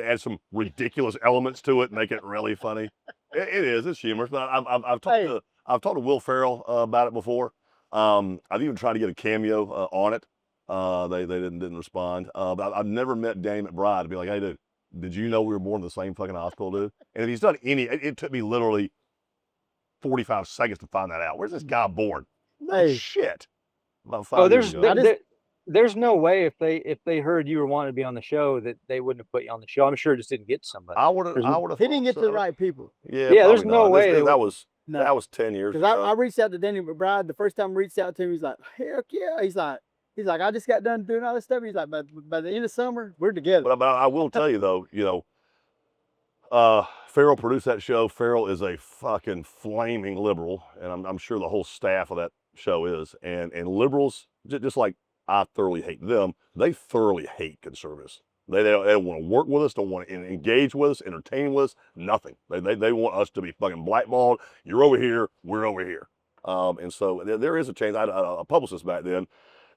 add some ridiculous elements to it, make it really funny. It is. It's humorous. But I've talked to Will Ferrell about it before. I've even tried to get a cameo on it. They didn't respond. But I've never met Danny McBride to be like, hey, dude, did you know we were born in the same fucking hospital, dude? And if he's done it took me literally 45 seconds to find that out. Where's this guy born? No Hey. shit. About 5 years ago. There's no way if they heard you were wanting to be on the show that they wouldn't have put you on the show. I'm sure it just didn't get to somebody. I would have. He didn't get to the right people. Yeah, there's no way. That was 10 years ago. Because I reached out to Danny McBride. The first time I reached out to him, he's like, heck yeah. He's like, I just got done doing all this stuff. He's like, by the end of summer, we're together. But I will tell you though, Farrell produced that show. Farrell is a fucking flaming liberal, and I'm sure the whole staff of that show is. And liberals, just like I thoroughly hate them, they thoroughly hate conservatives. They don't want to work with us, don't want to engage with us, entertain with us, nothing. They want us to be fucking blackballed. You're over here, we're over here. And so there is a change. I had a publicist back then,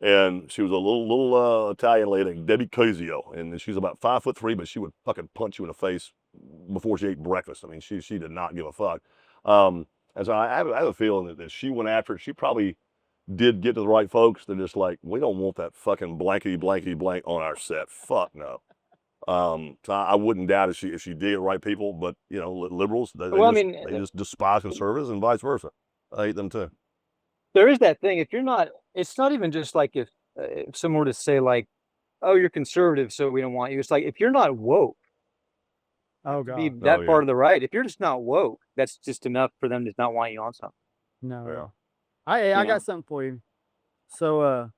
and she was a little Italian lady, Debbie Cozio, and she's about 5'3", but she would fucking punch you in the face before she ate breakfast. I mean, she did not give a fuck. And so I have a feeling that if she went after it, she probably did get to the right folks. They're just like, we don't want that fucking blankety blank on our set. Fuck no. So I wouldn't doubt if she did the right people, but liberals, they just despise conservatives and vice versa. I hate them too. There is that thing. If you're not, it's not even just like if someone were to say like, oh, you're conservative, so we don't want you. It's like, if you're not woke, oh god, be that part of the right. If you're just not woke, that's just enough for them to not want you on something. No. Yeah. I got something for you. So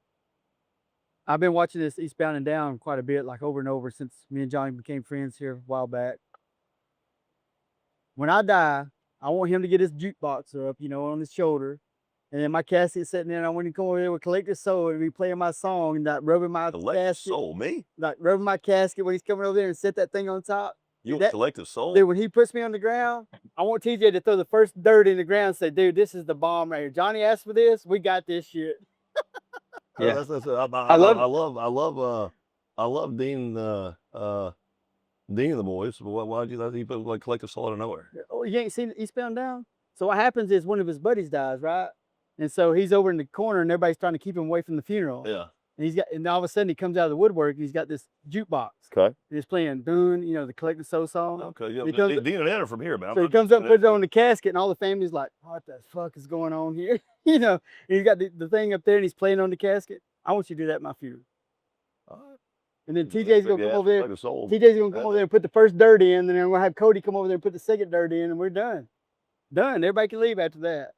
I've been watching this Eastbound and Down quite a bit, like over and over since me and Johnny became friends here a while back. When I die, I want him to get his jukebox up, on his shoulder. And then my casket sitting there, and I want him to come over there with Collective Soul and be playing my song and like rubbing my Collective casket. Soul, me? Like rubbing my casket when he's coming over there and set that thing on top. You want Collective Soul? Dude, when he puts me on the ground, I want TJ to throw the first dirt in the ground and say, dude, this is the bomb right here. Johnny asked for this. We got this shit. Yeah. I love Dean Dean and the boys. Why'd you put like Collective Soul out of nowhere? Oh, you ain't seen Eastbound Down? So what happens is one of his buddies dies, right? And so he's over in the corner and everybody's trying to keep him away from the funeral. Yeah. And all of a sudden he comes out of the woodwork and he's got this jukebox. Okay. And he's playing Dune, the Collective Soul song. Okay. Yeah. Dean and Ed are from here, man. So he comes up and puts it on the casket and all the family's like, what the fuck is going on here? And he's got the thing up there and he's playing on the casket. I want you to do that at my funeral. And then TJ's gonna come over there. TJ's gonna come over there and put the first dirt in, and then we're gonna have Cody come over there and put the second dirt in, and we're done. Done. Everybody can leave after that.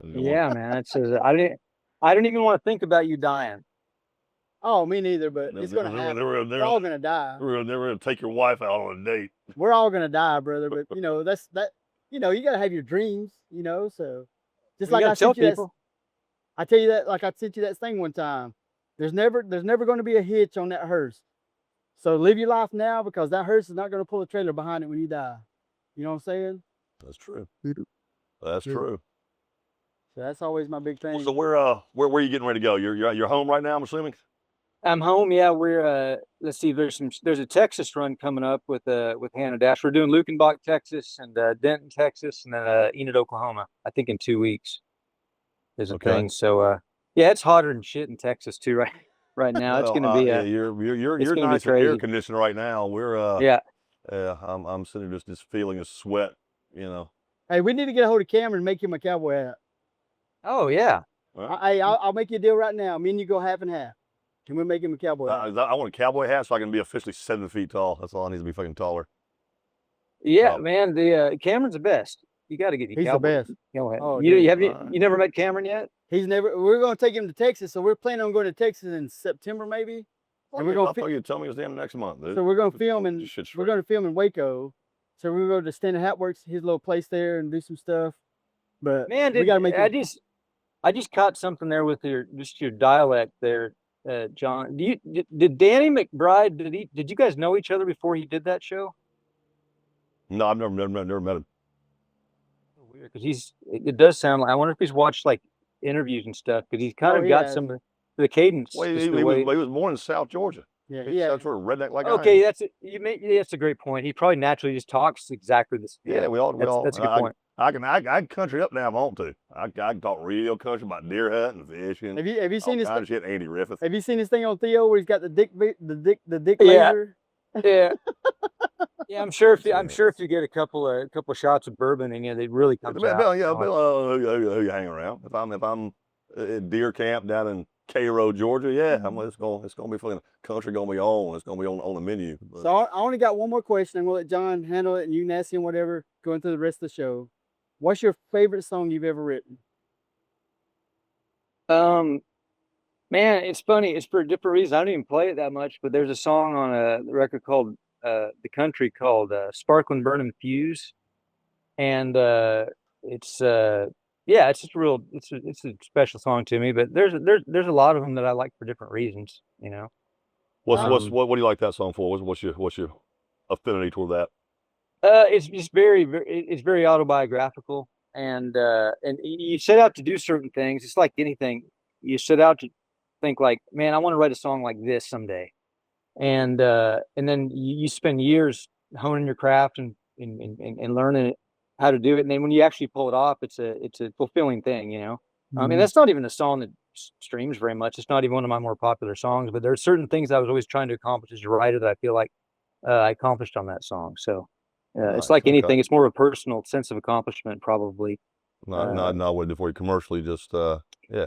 Yeah, man. It's I didn't even want to think about you dying. Oh, me neither. But it's gonna happen. We're all gonna die. We're gonna take your wife out on a date. We're all gonna die, brother. But that's that. You gotta have your dreams. So just like I sent you that. I tell you that, like I sent you that thing one time. There's never going to be a hitch on that hearse. So live your life now, because that hearse is not going to pull a trailer behind it when you die. You know what I'm saying? That's true. That's true. So that's always my big thing. So where are you getting ready to go? You're home right now, I'm assuming? I'm home. Yeah, we're let's see. There's a Texas run coming up with Hannah Dash. We're doing Lukenbach, Texas, and Denton, Texas, and then Enid, Oklahoma. I think in 2 weeks. Is a thing. So yeah, it's hotter than shit in Texas too right now. It's gonna be you're nice and air conditioned right now. We're yeah. I'm sitting there just feeling a sweat, Hey, we need to get a hold of Cameron and make him a cowboy hat. Oh yeah. I'll make you a deal right now. Me and you go half and half. And we'll make him a cowboy hat. I want a cowboy hat so I can be officially 7 feet tall. That's all I need to be fucking taller. Yeah, man. The Cameron's the best. You got to get your He's cowboy. The best. Oh, you never met Cameron yet? We're going to take him to Texas. So we're planning on going to Texas in September, maybe. And we're going to tell me it's the end of next month, dude. So we're going to film in Waco. So we're going to Standard Hat Works, his little place there, and do some stuff. But man, we got to make I just caught something there with your dialect there, John. Did Danny McBride, did you guys know each other before he did that show? No, I've never met him. Weird, because it does sound like, I wonder if he's watched like interviews and stuff, because he's kind of got some the cadence. Well, just he the way. was born in South Georgia. Yeah, He's yeah. some sort of redneck like I Okay, am. that's a great point. He probably naturally just talks exactly the same. Yeah, we all. That's a good point. I can country up now if I want to. I can talk real country about deer hunting, fishing. Have you seen all his kind of shit? Andy Riffith. Have you seen this thing on Theo where he's got the dick Yeah. laser? Yeah. Yeah, I'm sure if you get a couple of shots of bourbon and they really comes out. Who you hang around? If I'm at deer camp down in Cairo, Georgia, yeah, it's gonna be fucking country gonna be on. It's gonna be on the menu. But. So I only got one more question. I'm gonna let John handle it, and you can ask him whatever going through the rest of the show. What's your favorite song you've ever written? Man, it's funny. It's for different reasons. I don't even play it that much, but there's a song on a record called The Country called Sparkling Burning Fuse. And it's just it's a special song to me, but there's a lot of them that I like for different reasons, you know. What do you like that song for? What's your affinity toward that? It's just it's very autobiographical, and you set out to do certain things. It's like anything. You set out to think like, man, I want to write a song like this someday. And then you spend years honing your craft and learning how to do it. And then when you actually pull it off, it's a fulfilling thing, you know. I mean, that's not even a song that streams very much. It's not even one of my more popular songs, but there are certain things I was always trying to accomplish as a writer that I feel like I accomplished on that song. So it's like anything. Okay. It's more of a personal sense of accomplishment, probably. Not what for you commercially, just yeah,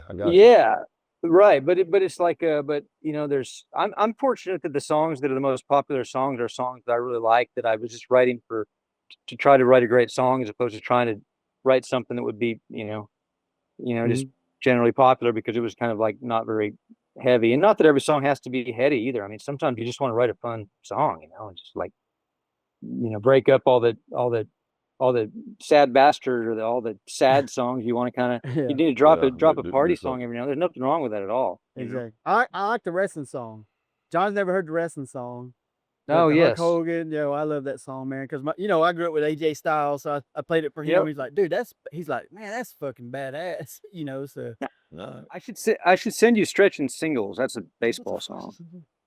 I got Yeah, right. But it's like but you know, I'm fortunate that the songs that are the most popular songs are songs that I really like, that I was just writing to try to write a great song as opposed to trying to write something that would be, just generally popular, because it was kind of like not very heavy. And not that every song has to be heady either. I mean, sometimes you just want to write a fun song, and just like, break up all the sad bastard or all the sad songs. You want to kind of, you need to drop a party song every now and then. There's nothing wrong with that at all. Exactly. I like the wrestling song. John's never heard the wrestling song. Oh, Hulk yes. Hogan. I love that song, man. Because I grew up with AJ Styles, so I played it for him. Yep. He's like, dude, he's like, man, that's fucking badass. So I should send you Stretching Singles. That's a baseball song.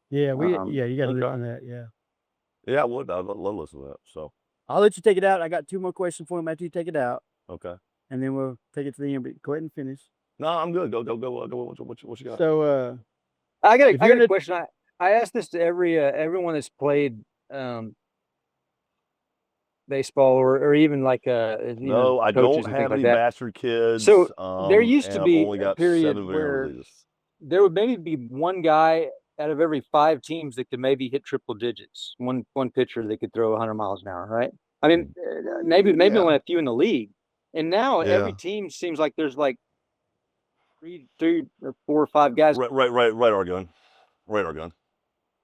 Yeah, you got to listen to that. Yeah. Yeah, I would. I'd love to listen to that. So I'll let you take it out. I got two more questions for him after you take it out. Okay. And then we'll take it to the end. But go ahead and finish. No, I'm good. Go. What you got? So I got a question. I asked this to everyone that's played baseball or even like no, I don't have any bastard kids. So there used to be a period where there would maybe be one guy out of every 5 teams that could maybe hit triple digits. One pitcher that could throw 100 miles an hour, right? I mean, maybe only a few in the league. And now every team seems like there's like 3 or 4 or 5 guys. Radar gun.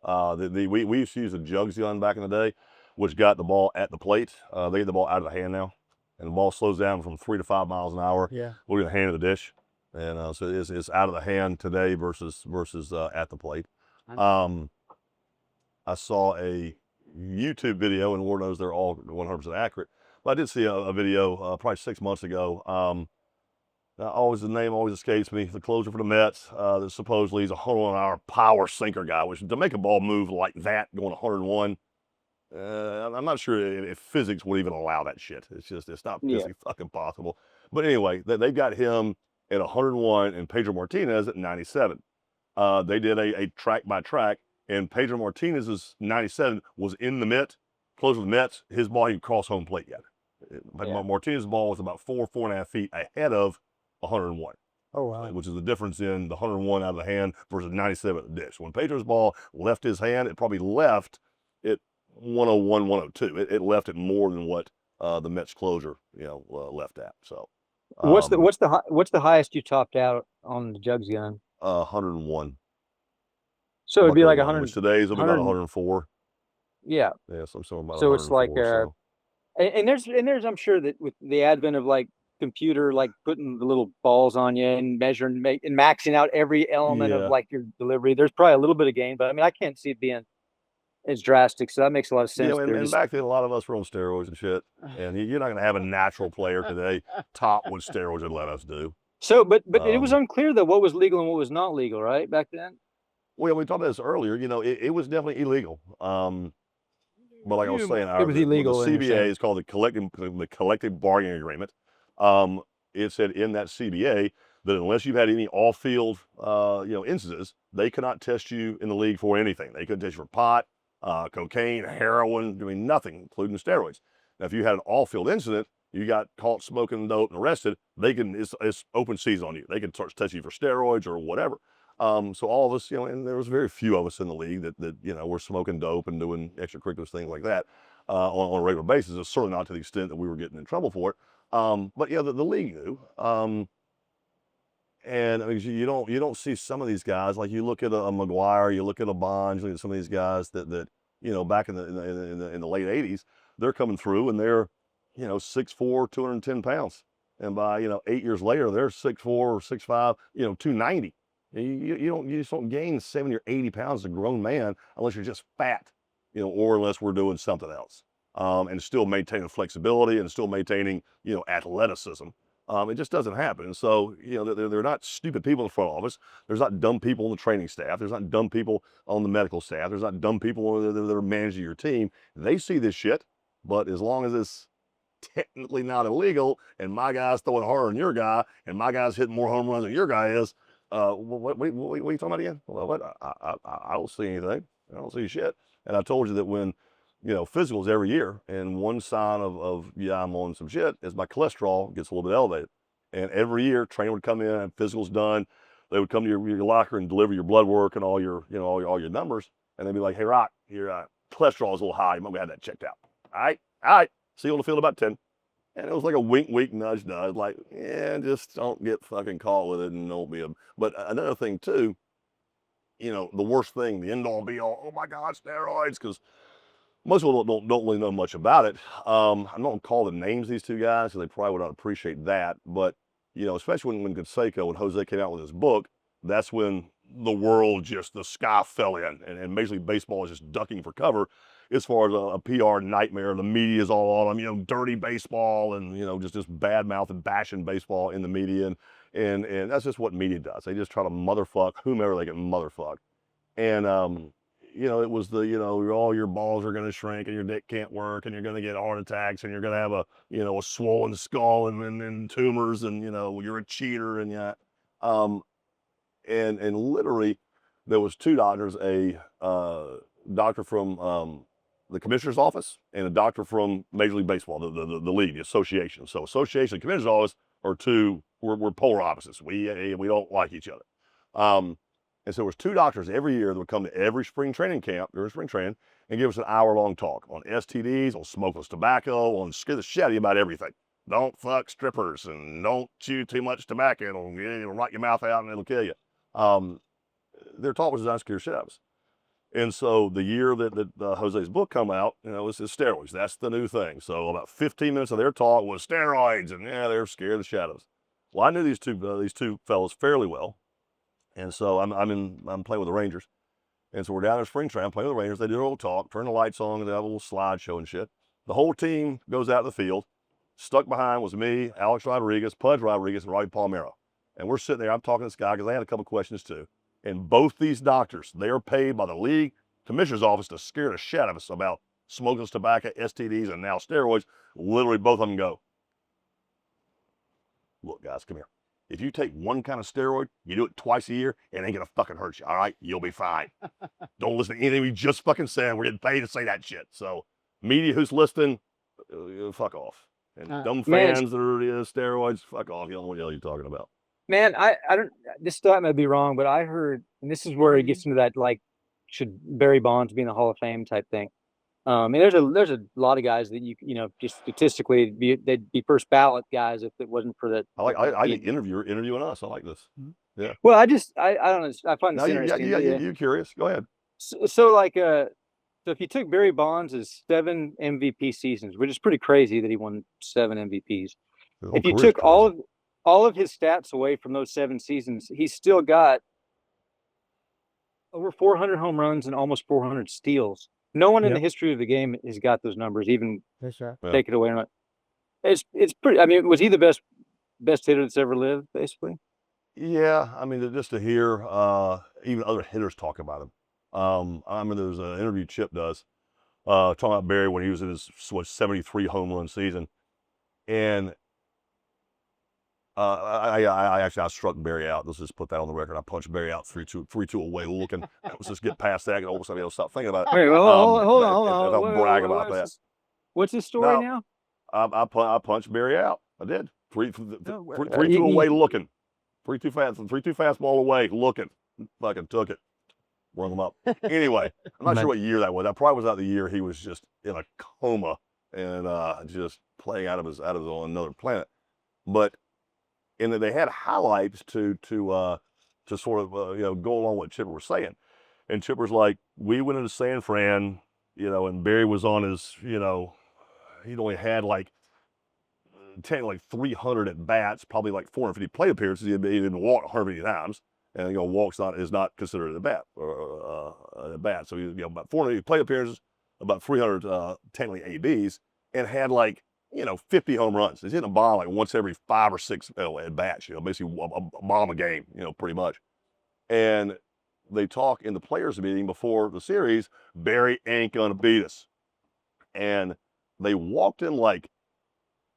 We used to use a jugs gun back in the day, which got the ball at the plate. They get the ball out of the hand now, and the ball slows down from 3 to 5 miles an hour. Yeah, we're gonna hand it the dish, and so it's out of the hand today versus at the plate. I saw a YouTube video, and Lord knows they're all 100% accurate. But I did see a video probably 6 months ago. The name always escapes me. The closer for the Mets, that supposedly he's a 100-mile-an-hour power sinker guy, which to make a ball move like that going 101, I'm not sure if physics would even allow that shit. It's not physically fucking possible. But anyway, they've got him at 101 and Pedro Martinez at 97. They did a track by track, and Pedro Martinez's 97 was in the mitt, close to the Mets. His ball, he could cross home plate yet. Martinez's ball was about 4.5 feet ahead of 101. Oh, wow. Which is the difference in the 101 out of the hand versus 97 at the dish. When Pedro's ball left his hand, it probably left at 101, 102. It left it more than what the Mets closer, left at. So, what's the highest you topped out on the jugs gun? 101. So it'd be like 100. Which today's will be about 104. Yeah. Yeah, some about. So it's like and there's I'm sure that with the advent of like computer, like putting the little balls on you and measuring and maxing out every element of like your delivery, there's probably a little bit of gain, but I mean, I can't see it being as drastic. So that makes a lot of sense. And back then, a lot of us were on steroids and shit, and you're not going to have a natural player today top what steroids would let us do. So, but it was unclear though what was legal and what was not legal, right? Back then. Well, we talked about this earlier. You know, it was definitely illegal. But like I was saying, It was illegal. the CBA is called the collective bargaining agreement. It said in that CBA that unless you've had any off-field, instances, they cannot test you in the league for anything. They couldn't test you for pot, cocaine, heroin, doing nothing, including steroids. Now, if you had an off-field incident, you got caught smoking dope and arrested, it's open season on you. They can start testing you for steroids or whatever. So all of us, and there was very few of us in the league that were smoking dope and doing extracurricular things like that on a regular basis. It's certainly not to the extent that we were getting in trouble for it. But yeah, the league knew. And I mean, you don't see some of these guys, like you look at a McGuire, you look at a Bond, you look at some of these guys that back in the late 80s, they're coming through and they're 6'4", 210 pounds, and by 8 years later they're 6'4" or 6'5", 290. You just don't gain 70 or 80 pounds as a grown man unless you're just fat, or unless we're doing something else, and still maintaining flexibility and still maintaining athleticism. It just doesn't happen. And so, they're not stupid people in the front office. There's not dumb people on the training staff. There's not dumb people on the medical staff. There's not dumb people that are managing your team. They see this shit, but as long as it's technically not illegal and my guy's throwing harder than your guy and my guy's hitting more home runs than your guy is, what are you talking about again? Well, I don't see anything. I don't see shit. And I told you that when, physicals every year, and one sign of I'm on some shit is my cholesterol gets a little bit elevated. And every year, trainer would come in, have physicals done. They would come to your locker and deliver your blood work and all your, all your numbers. And they'd be like, hey, Rock, your cholesterol is a little high. You might have that checked out. All right. See you on the field about 10. And it was like a wink, nudge, like, just don't get fucking caught with it and don't be But another thing too, the worst thing, the end all be all, oh my God, steroids, because most people don't really know much about it. I'm not gonna call the names of these two guys, so they probably would not appreciate that. But especially when Canseco and Jose came out with his book, that's when the world the sky fell in, and Major League Baseball is just ducking for cover as far as a PR nightmare. The media is all on them, dirty baseball, and just bad mouth and bashing baseball in the media, and that's just what media does. They just try to motherfuck whomever they can motherfuck. And it was all your balls are going to shrink and your dick can't work and you're going to get heart attacks and you're going to have a swollen skull and tumors and you're a cheater and literally there was two doctors, a doctor from the commissioner's office and a doctor from Major League Baseball, the league, the association. So association and commissioner's office are we're polar opposites. We don't like each other. And so there was two doctors every year that would come to every spring training camp during spring training and give us an hour-long talk on STDs, on smokeless tobacco, on scare the shit out of you about everything. Don't fuck strippers and don't chew too much tobacco. It'll rot your mouth out and it'll kill you. Their talk was designed to scare shit out of us. And so the year that Jose's book come out, it's steroids. That's the new thing. So about 15 minutes of their talk was steroids, and they're scared the shit out of us. Well, I knew these two fellows fairly well. And so I'm playing with the Rangers. And so we're down in spring training, I'm playing with the Rangers. They do a little talk, turn the lights on, and they have a little slideshow and shit. The whole team goes out in the field. Stuck behind was me, Alex Rodriguez, Pudge Rodriguez, and Robbie Palmero. And we're sitting there, I'm talking to this guy because they had a couple questions too. And both these doctors, they are paid by the league commissioner's office to scare the shit out of us about smokeless tobacco, STDs, and now steroids. Literally both of them go, look guys, come here. If you take one kind of steroid, you do it twice a year, it ain't gonna fucking hurt you, all right? You'll be fine. Don't listen to anything we just fucking said. We're getting paid to say that shit. So media who's listening, fuck off. And dumb fans that are steroids, fuck off. You don't know what the hell you're talking about. Man, I don't, this thought may be wrong, but I heard, and this is where it gets into that, like, should Barry Bonds be in the Hall of Fame type thing. And there's a lot of guys that just statistically they'd be first ballot guys if it wasn't for that. I think interviewing us. I like this. Yeah. Well, I don't know. I find this interesting. You're curious. Go ahead. So if you took Barry Bonds' 7 MVP seasons, which is pretty crazy that he won 7 MVPs. If you took all of his stats away from those 7 seasons, he's still got over 400 home runs and almost 400 steals. No one in the history of the game has got those numbers, even that's right. Take it away or not. It's pretty. I mean, was he the best best hitter that's ever lived, basically. Yeah, I mean, just to hear even other hitters talk about him. I mean, there's an interview Chip does talking about Barry when he was in his 73 home run season, and I struck Barry out. Let's just put that on the record. I punched Barry out 3-2 away looking. Let's just get past that and all of a sudden I'll stop thinking about it. Wait, well, hold on. And I'll brag about that. What's his story No, now? I punched Barry out. I did. 3-2 you- away looking. 3-2 fastball away looking. Fucking took it. Rung him up. Anyway, I'm not sure what year that was. That probably was out the year he was just in a coma and just playing out of his on another planet. But and they had highlights to sort of go along with what Chipper was saying. And Chipper's like, we went into San Fran, and Barry was on his, he'd only had like 300 at bats, probably like 450 plate appearances. He didn't walk 150 times, and walks is not considered a bat or a bat. So he about 400 plate appearances, about 300 technically ABs, and had like 50 home runs. He's hitting a bomb like once every 5 or 6 at bats. Basically a bomb a game. Pretty much. And they talk in the players' meeting before the series. Barry ain't gonna beat us, and they walked in like,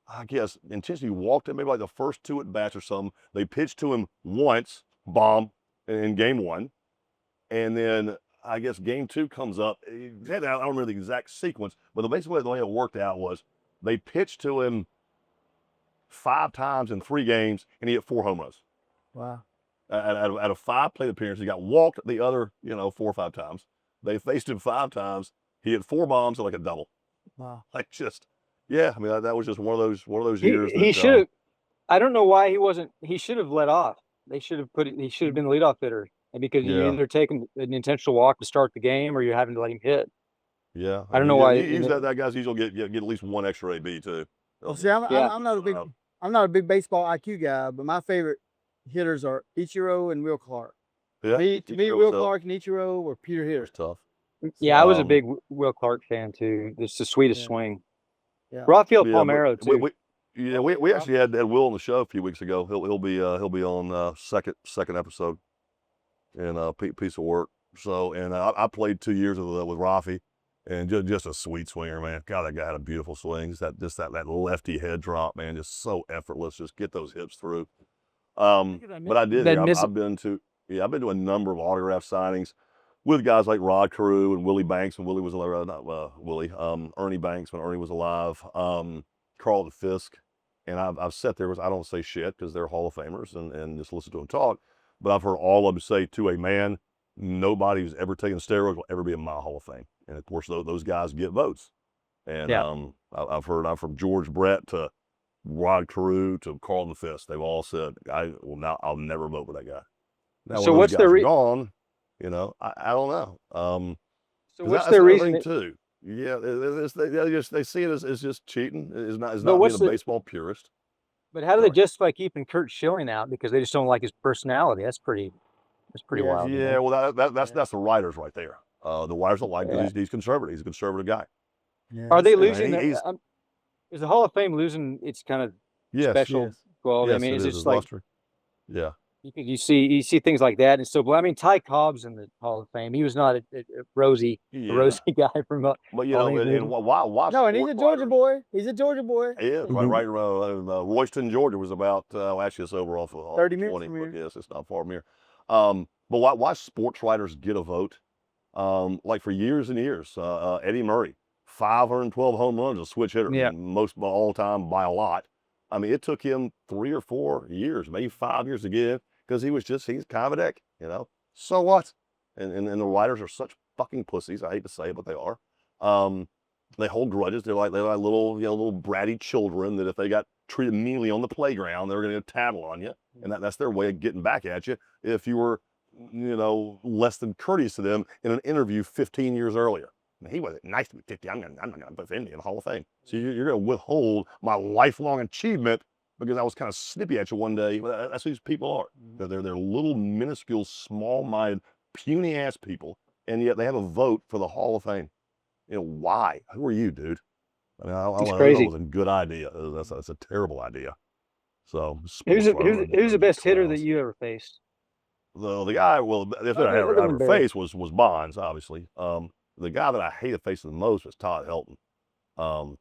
I guess, intentionally walked in maybe like the first 2 at bats or something. They pitched to him once, bomb in game 1. And then I guess game 2 comes up. I don't remember the exact sequence, but basically the way it worked out was they pitched to him 5 times in 3 games and he hit 4 home runs. Wow. Out of 5 plate appearances, he got walked the other, 4 or 5 times. They faced him 5 times. He hit 4 bombs and like a double. Wow. Like just, yeah. I mean, that was just one of those years. He should have. I don't know why he wasn't. He should have let off. He should have been the leadoff hitter, and because you're either taking an intentional walk to start the game or you're having to let him hit. Yeah. I don't know why. That guy's usually get at least 1 extra AB too. Well, see, I'm not a big baseball IQ guy, but my favorite hitters are Ichiro and Will Clark. Yeah. To me, Will Clark and Ichiro were Peter hitters. Tough. Yeah, I was a big Will Clark fan too. It's the sweetest swing. Yeah. Rafael Palmeiro too. We actually had Will on the show a few weeks ago. He'll be on second episode in piece of work. So I played 2 years with Rafi, and just a sweet swinger, man. God, that guy had a beautiful swing. That lefty head drop, man, just so effortless. Just get those hips through. But I did. I've been to a number of autograph signings with guys like Rod Carew and Willie Banks when Willie was alive. Not Willie. Ernie Banks when Ernie was alive. Carl Fisk. And I've sat there, I don't say shit because they're Hall of Famers and just listen to them talk. But I've heard all of them say to a man, nobody who's ever taken steroids will ever be in my Hall of Fame. And of course, those guys get votes. And I've heard from George Brett to Rod Carew to Carlton Fisk. They've all said, I'll never vote for that guy. Now, so what's the reason? Gone, I don't know. So what's their reason too? Yeah, they see it as just cheating. It's not being a baseball purist. But how do they justify keeping Kurt Schilling out because they just don't like his personality? That's pretty wild. Yeah, well that's the writers right there. The writers don't like him. He's conservative. He's a conservative guy. Yeah. Are they losing? Is the Hall of Fame losing its kind of special quality? Yes, I mean, is just like luster. Yeah. You see things like that, and so. But I mean, Ty Cobb's in the Hall of Fame. He was not a rosy guy from. But and why? No, and he's a Georgia boy. He's a Georgia boy. Yeah, right around Royston, Georgia was about actually it's over off of 30 minutes from here. Yes, it's not far from here. But why sports writers get a vote? Like for years and years, Eddie Murray, 512 home runs, a switch hitter, most all time by a lot. I mean, it took him 3 or 4 years, maybe 5 years to get in. Because he's kind of a dick, So what? And the writers are such fucking pussies. I hate to say it, but they are. They hold grudges. They're like little bratty children that if they got treated meanly on the playground, they're going to tattle on you, and that's their way of getting back at you. If you were, less than courteous to them in an interview 15 years earlier. And he wasn't nice to me 50. I'm not going to defend you in the Hall of Fame. So you're going to withhold my lifelong achievement. Because I was kind of snippy at you one day. That's who these people are. They're little, minuscule, small-minded, puny-ass people, and yet they have a vote for the Hall of Fame. Why? Who are you, dude? I mean, I it's crazy. That was a good idea. That's a terrible idea. So who's the best hitter that you ever faced? The guy, well, the thing I ever faced was Bonds, obviously. The guy that I hated facing the most was Todd Helton.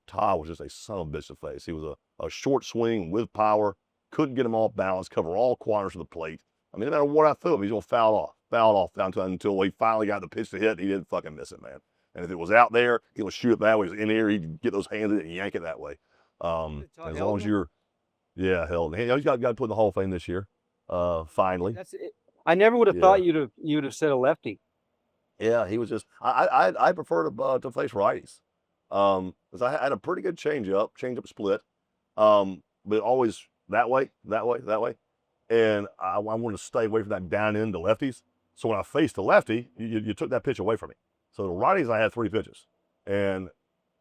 Todd was just a son of a bitch to face. He was a short swing with power, couldn't get him off balance, cover all corners of the plate. I mean, no matter what I threw him, he's gonna foul off until he finally got the pitch to hit. He didn't fucking miss it, man. And if it was out there, he would shoot it that way. If it was in here, he'd get those hands in it and yank it that way. As long as you're, yeah, Helton. He's got to put in the Hall of Fame this year. Finally. That's it. I never would have thought you'd have said a lefty. Yeah, he was just. I prefer to face righties, because I had a pretty good changeup split, but always that way, and I wanted to stay away from that down end to lefties. So when I faced the lefty, you took that pitch away from me. So the righties, I had 3 pitches, and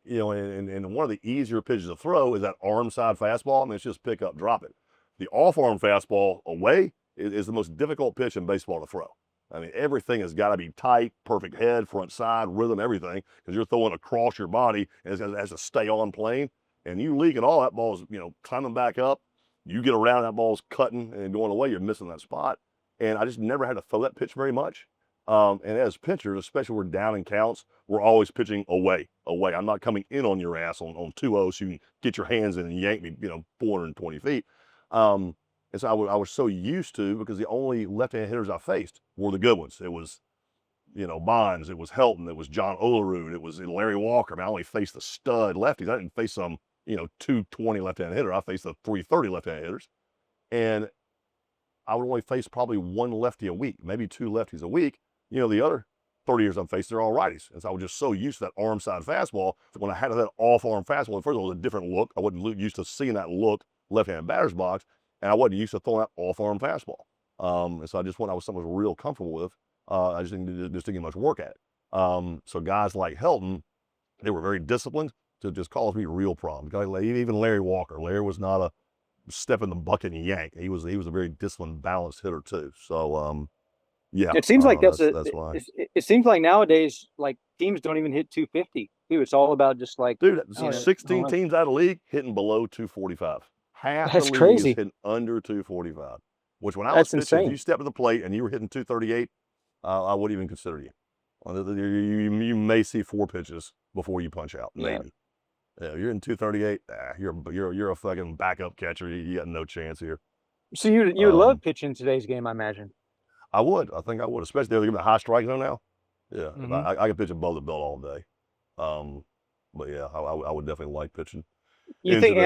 and one of the easier pitches to throw is that arm side fastball. I mean, it's just pick up, drop it. The off arm fastball away is the most difficult pitch in baseball to throw. I mean, everything has got to be tight, perfect head, front side, rhythm, everything, because you're throwing across your body and it has to stay on plane. And you leak and all that ball's, climbing back up. You get around, that ball's cutting and going away, you're missing that spot. And I just never had to throw that pitch very much. And as pitchers, especially when we're down in counts, we're always pitching away. I'm not coming in on your ass on 2-0 so you can get your hands in and yank me, 420 feet. And so I was so used to, because the only left-handed hitters I faced were the good ones. It was, Bonds, it was Helton, it was John Olerud, it was Larry Walker. I mean, I only faced the stud lefties. I didn't face some, 220 left-handed hitter. I faced the 330 left-handed hitters. And I would only face probably 1 lefty a week, maybe 2 lefties a week. The other 30 years I've faced, they're all righties. And so I was just so used to that arm side fastball. So when I had that off-arm fastball, first of all, it was a different look. I wasn't used to seeing that look left-handed batter's box. And I wasn't used to throwing that off-arm fastball. And so I was something I was real comfortable with. I just didn't get much work at it. So guys like Helton, they were very disciplined to just cause me real problems. Even Larry Walker. Larry was not a step in the bucket and yank. He was a very disciplined, balanced hitter too. So yeah. It seems like that's why. It seems like nowadays, like, teams don't even hit 250 too. It's all about just like, dude, 16 teams out of the league hitting below 245. Half that's the league crazy. is hitting under 245, which when I was pitching, if you stepped to the plate and you were hitting 238, I wouldn't even consider you. You may see 4 pitches before you punch out, maybe. Yeah, you're in 238. You're a fucking backup catcher. You got no chance here. So you would love pitching today's game, I imagine. I would. I think I would, especially if they're giving a high strike zone now. Yeah, I could pitch above the belt all day. But yeah, I would definitely like pitching. You think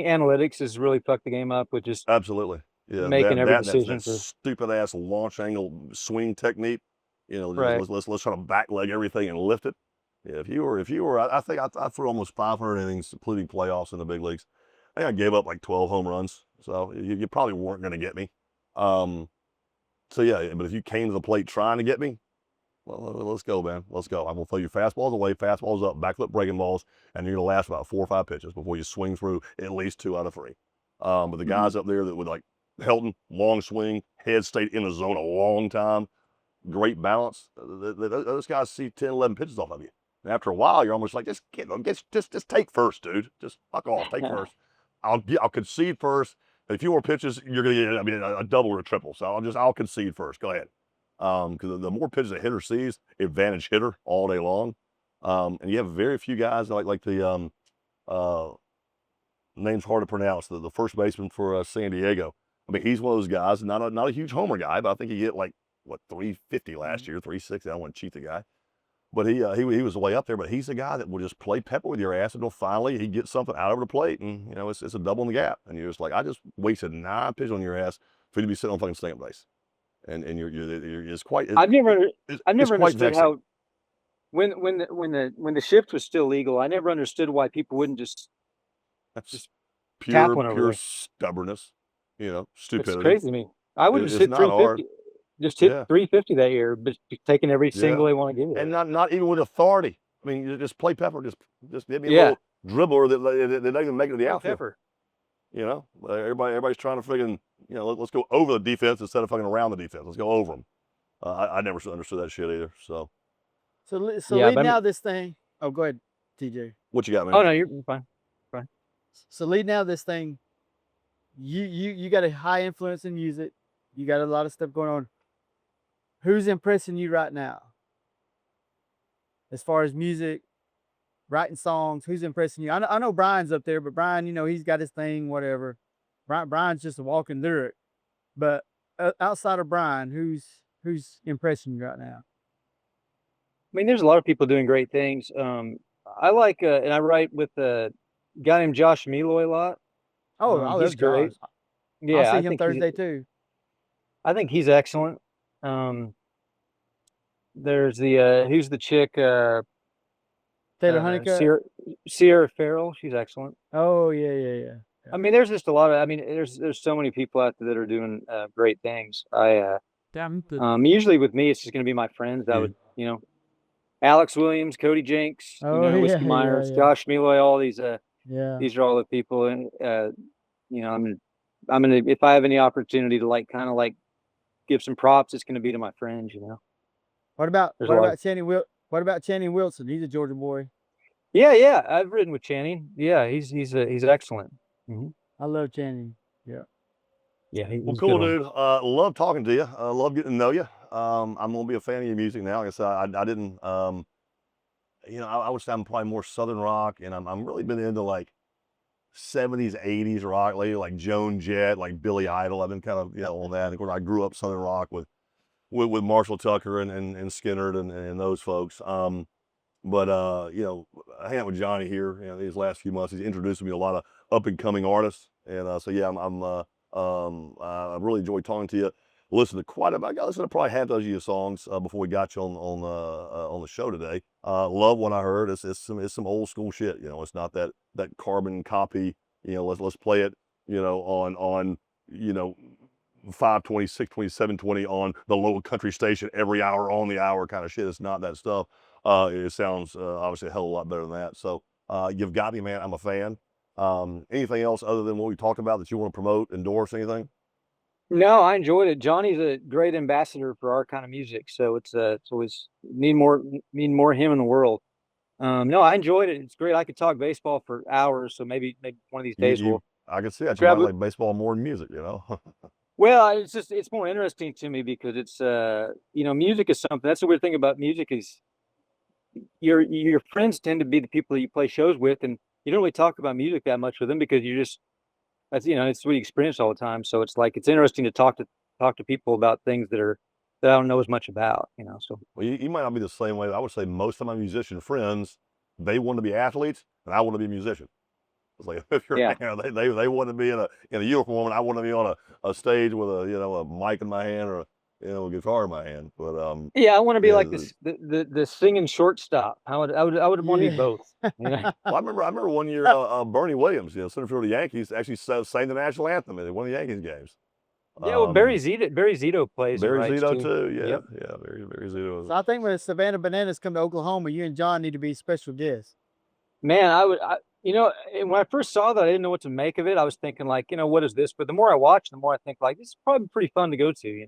analytics has really fucked the game up with just absolutely, yeah, making every decision? That stupid ass launch angle swing technique. Right. Let's try to back leg everything and lift it. Yeah, if you were, I think I threw almost 500 innings, including playoffs in the big leagues. I think I gave up like 12 home runs, so you probably weren't going to get me. So yeah, but if you came to the plate trying to get me, well, let's go, man. Let's go. I'm going to throw your fastballs away, fastballs up, back flip breaking balls, and you're going to last about 4 or 5 pitches before you swing through at least 2 out of 3. But the guys up there that would, like Helton, long swing, head stayed in the zone a long time, great balance. Those guys see 10, 11 pitches off of you. And after a while, you're almost like, just take first, dude. Just fuck off, take first. I'll concede first. A few more pitches, you're going to get, a double or a triple. So I'll concede first. Go ahead. Because the more pitches a hitter sees, advantage hitter all day long. And you have very few guys like the name's hard to pronounce. The first baseman for San Diego. I mean, he's one of those guys. Not a huge homer guy, but I think he hit like 350 last year, 360. I don't want to cheat the guy, but he was way up there. But he's a guy that will just play pepper with your ass until finally he gets something out over the plate, and it's a double in the gap. And you're just like, I just wasted 9 pitches on your ass for you to be sitting on fucking second base. And you're it's quite. I've never understood how when the shift was still legal. I never understood why people wouldn't just pure stubbornness, stupidity. It's crazy to me. I would just hit 350. Just hit 350 that year, but taking every single they want to give you. And not even with authority. I mean, you just play pepper. Just give me a little dribbler that doesn't even make it to the outfield. Pepper. Everybody's trying to friggin', let's go over the defense instead of fucking around the defense. Let's go over them. I never understood that shit either. So leading out this thing. Oh, go ahead, TJ. What you got, man? Oh no, you're fine. So leading out this thing, you got a high influence in music. You got a lot of stuff going on. Who's impressing you right now? As far as music, writing songs, who's impressing you? I know Brian's up there, but Brian, he's got his thing, whatever. Brian's just a walking lyric. But outside of Brian, who's impressing you right now? I mean, there's a lot of people doing great things. I like, and I write with a guy named Josh Meloy a lot. Oh, I he's love great. Josh. Yeah, I'll see I him think Thursday too. I think he's excellent. There's the who's the chick? Taylor Honeycutt. Sierra Farrell. She's excellent. Oh yeah. I mean, there's just a lot of. I mean, there's so many people out there that are doing great things. Usually with me, it's just going to be my friends. That would, Alex Williams, Cody Jinks, Whiskey Myers, Josh Meloy, all these. These are all the people, and I'm gonna if I have any opportunity to kind of give some props, it's gonna be to my friends. What about Channing Wilson? He's a Georgia boy. Yeah, I've ridden with Channing. Yeah, he's excellent. Mm-hmm. I love Channing. Yeah. Well, cool, dude. Love talking to you. Love getting to know you. I'm gonna be a fan of your music now. Like I said, I didn't. I would say I'm probably more Southern rock, and I'm really been into like 70s, 80s rock lately, like Joan Jett, like Billy Idol. I've been kind of on that. Of course, I grew up Southern rock with Marshall Tucker and Skinner and those folks. But I hang out with Johnny here. These last few months, he's introduced me to a lot of up and coming artists, and so yeah, I really enjoyed talking to you. Listen to quite a bit. I got to listen to probably half dozen of your songs before we got you on the show today. Love what I heard. It's some old school shit. It's not that carbon copy. Let's play it. On 520, 620, 720 on the local country station every hour on the hour kind of shit. It's not that stuff. It sounds obviously a hell of a lot better than that. So you've got me, man. I'm a fan. Anything else other than what we talked about that you want to promote, endorse, anything? No, I enjoyed it. Johnny's a great ambassador for our kind of music, so it's always need more him in the world. No, I enjoyed it. It's great. I could talk baseball for hours, so maybe one of these days I can see that you might like baseball more than music. Well, it's more interesting to me because it's music is something. That's the weird thing about music is your friends tend to be the people that you play shows with, and you don't really talk about music that much with them because that's it's what you experience all the time. So it's interesting to talk to people about things that I don't know as much about. So well, you might not be the same way. I would say most of my musician friends, they want to be athletes, and I want to be a musician. It's like if you're, they want to be in a uniform, and I want to be on a stage with a mic in my hand or a guitar in my hand. But I want to be like the singing shortstop. I would want to be both. Well, I remember one year Bernie Williams, center fielder of the Yankees, actually sang the national anthem at one of the Yankees games. Yeah, well, Barry Zito plays. Barry Zito too. Yep. Yeah, Barry Zito. So I think when the Savannah Bananas come to Oklahoma, you and John need to be special guests. Man, when I first saw that, I didn't know what to make of it. I was thinking what is this? But the more I watch, the more I think this is probably pretty fun to go to.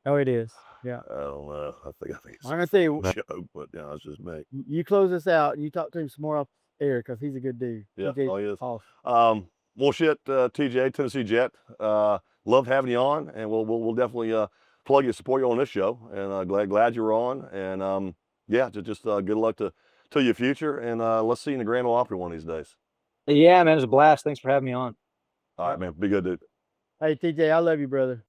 Oh, it is. Yeah. I don't know. I think it's I'm gonna say, joke, but it's just me. You close us out and you talk to him some more off air because he's a good dude. Yeah, he is. Awesome. Well, shit, TJ, Tennessee Jet. Loved having you on, and we'll definitely plug you, support you on this show, and glad you were on, and just good luck to your future, and let's see you in the Grand Ole Opry one of these days. Yeah, man, it was a blast. Thanks for having me on. All right, man, be good, dude. Hey, TJ, I love you, brother.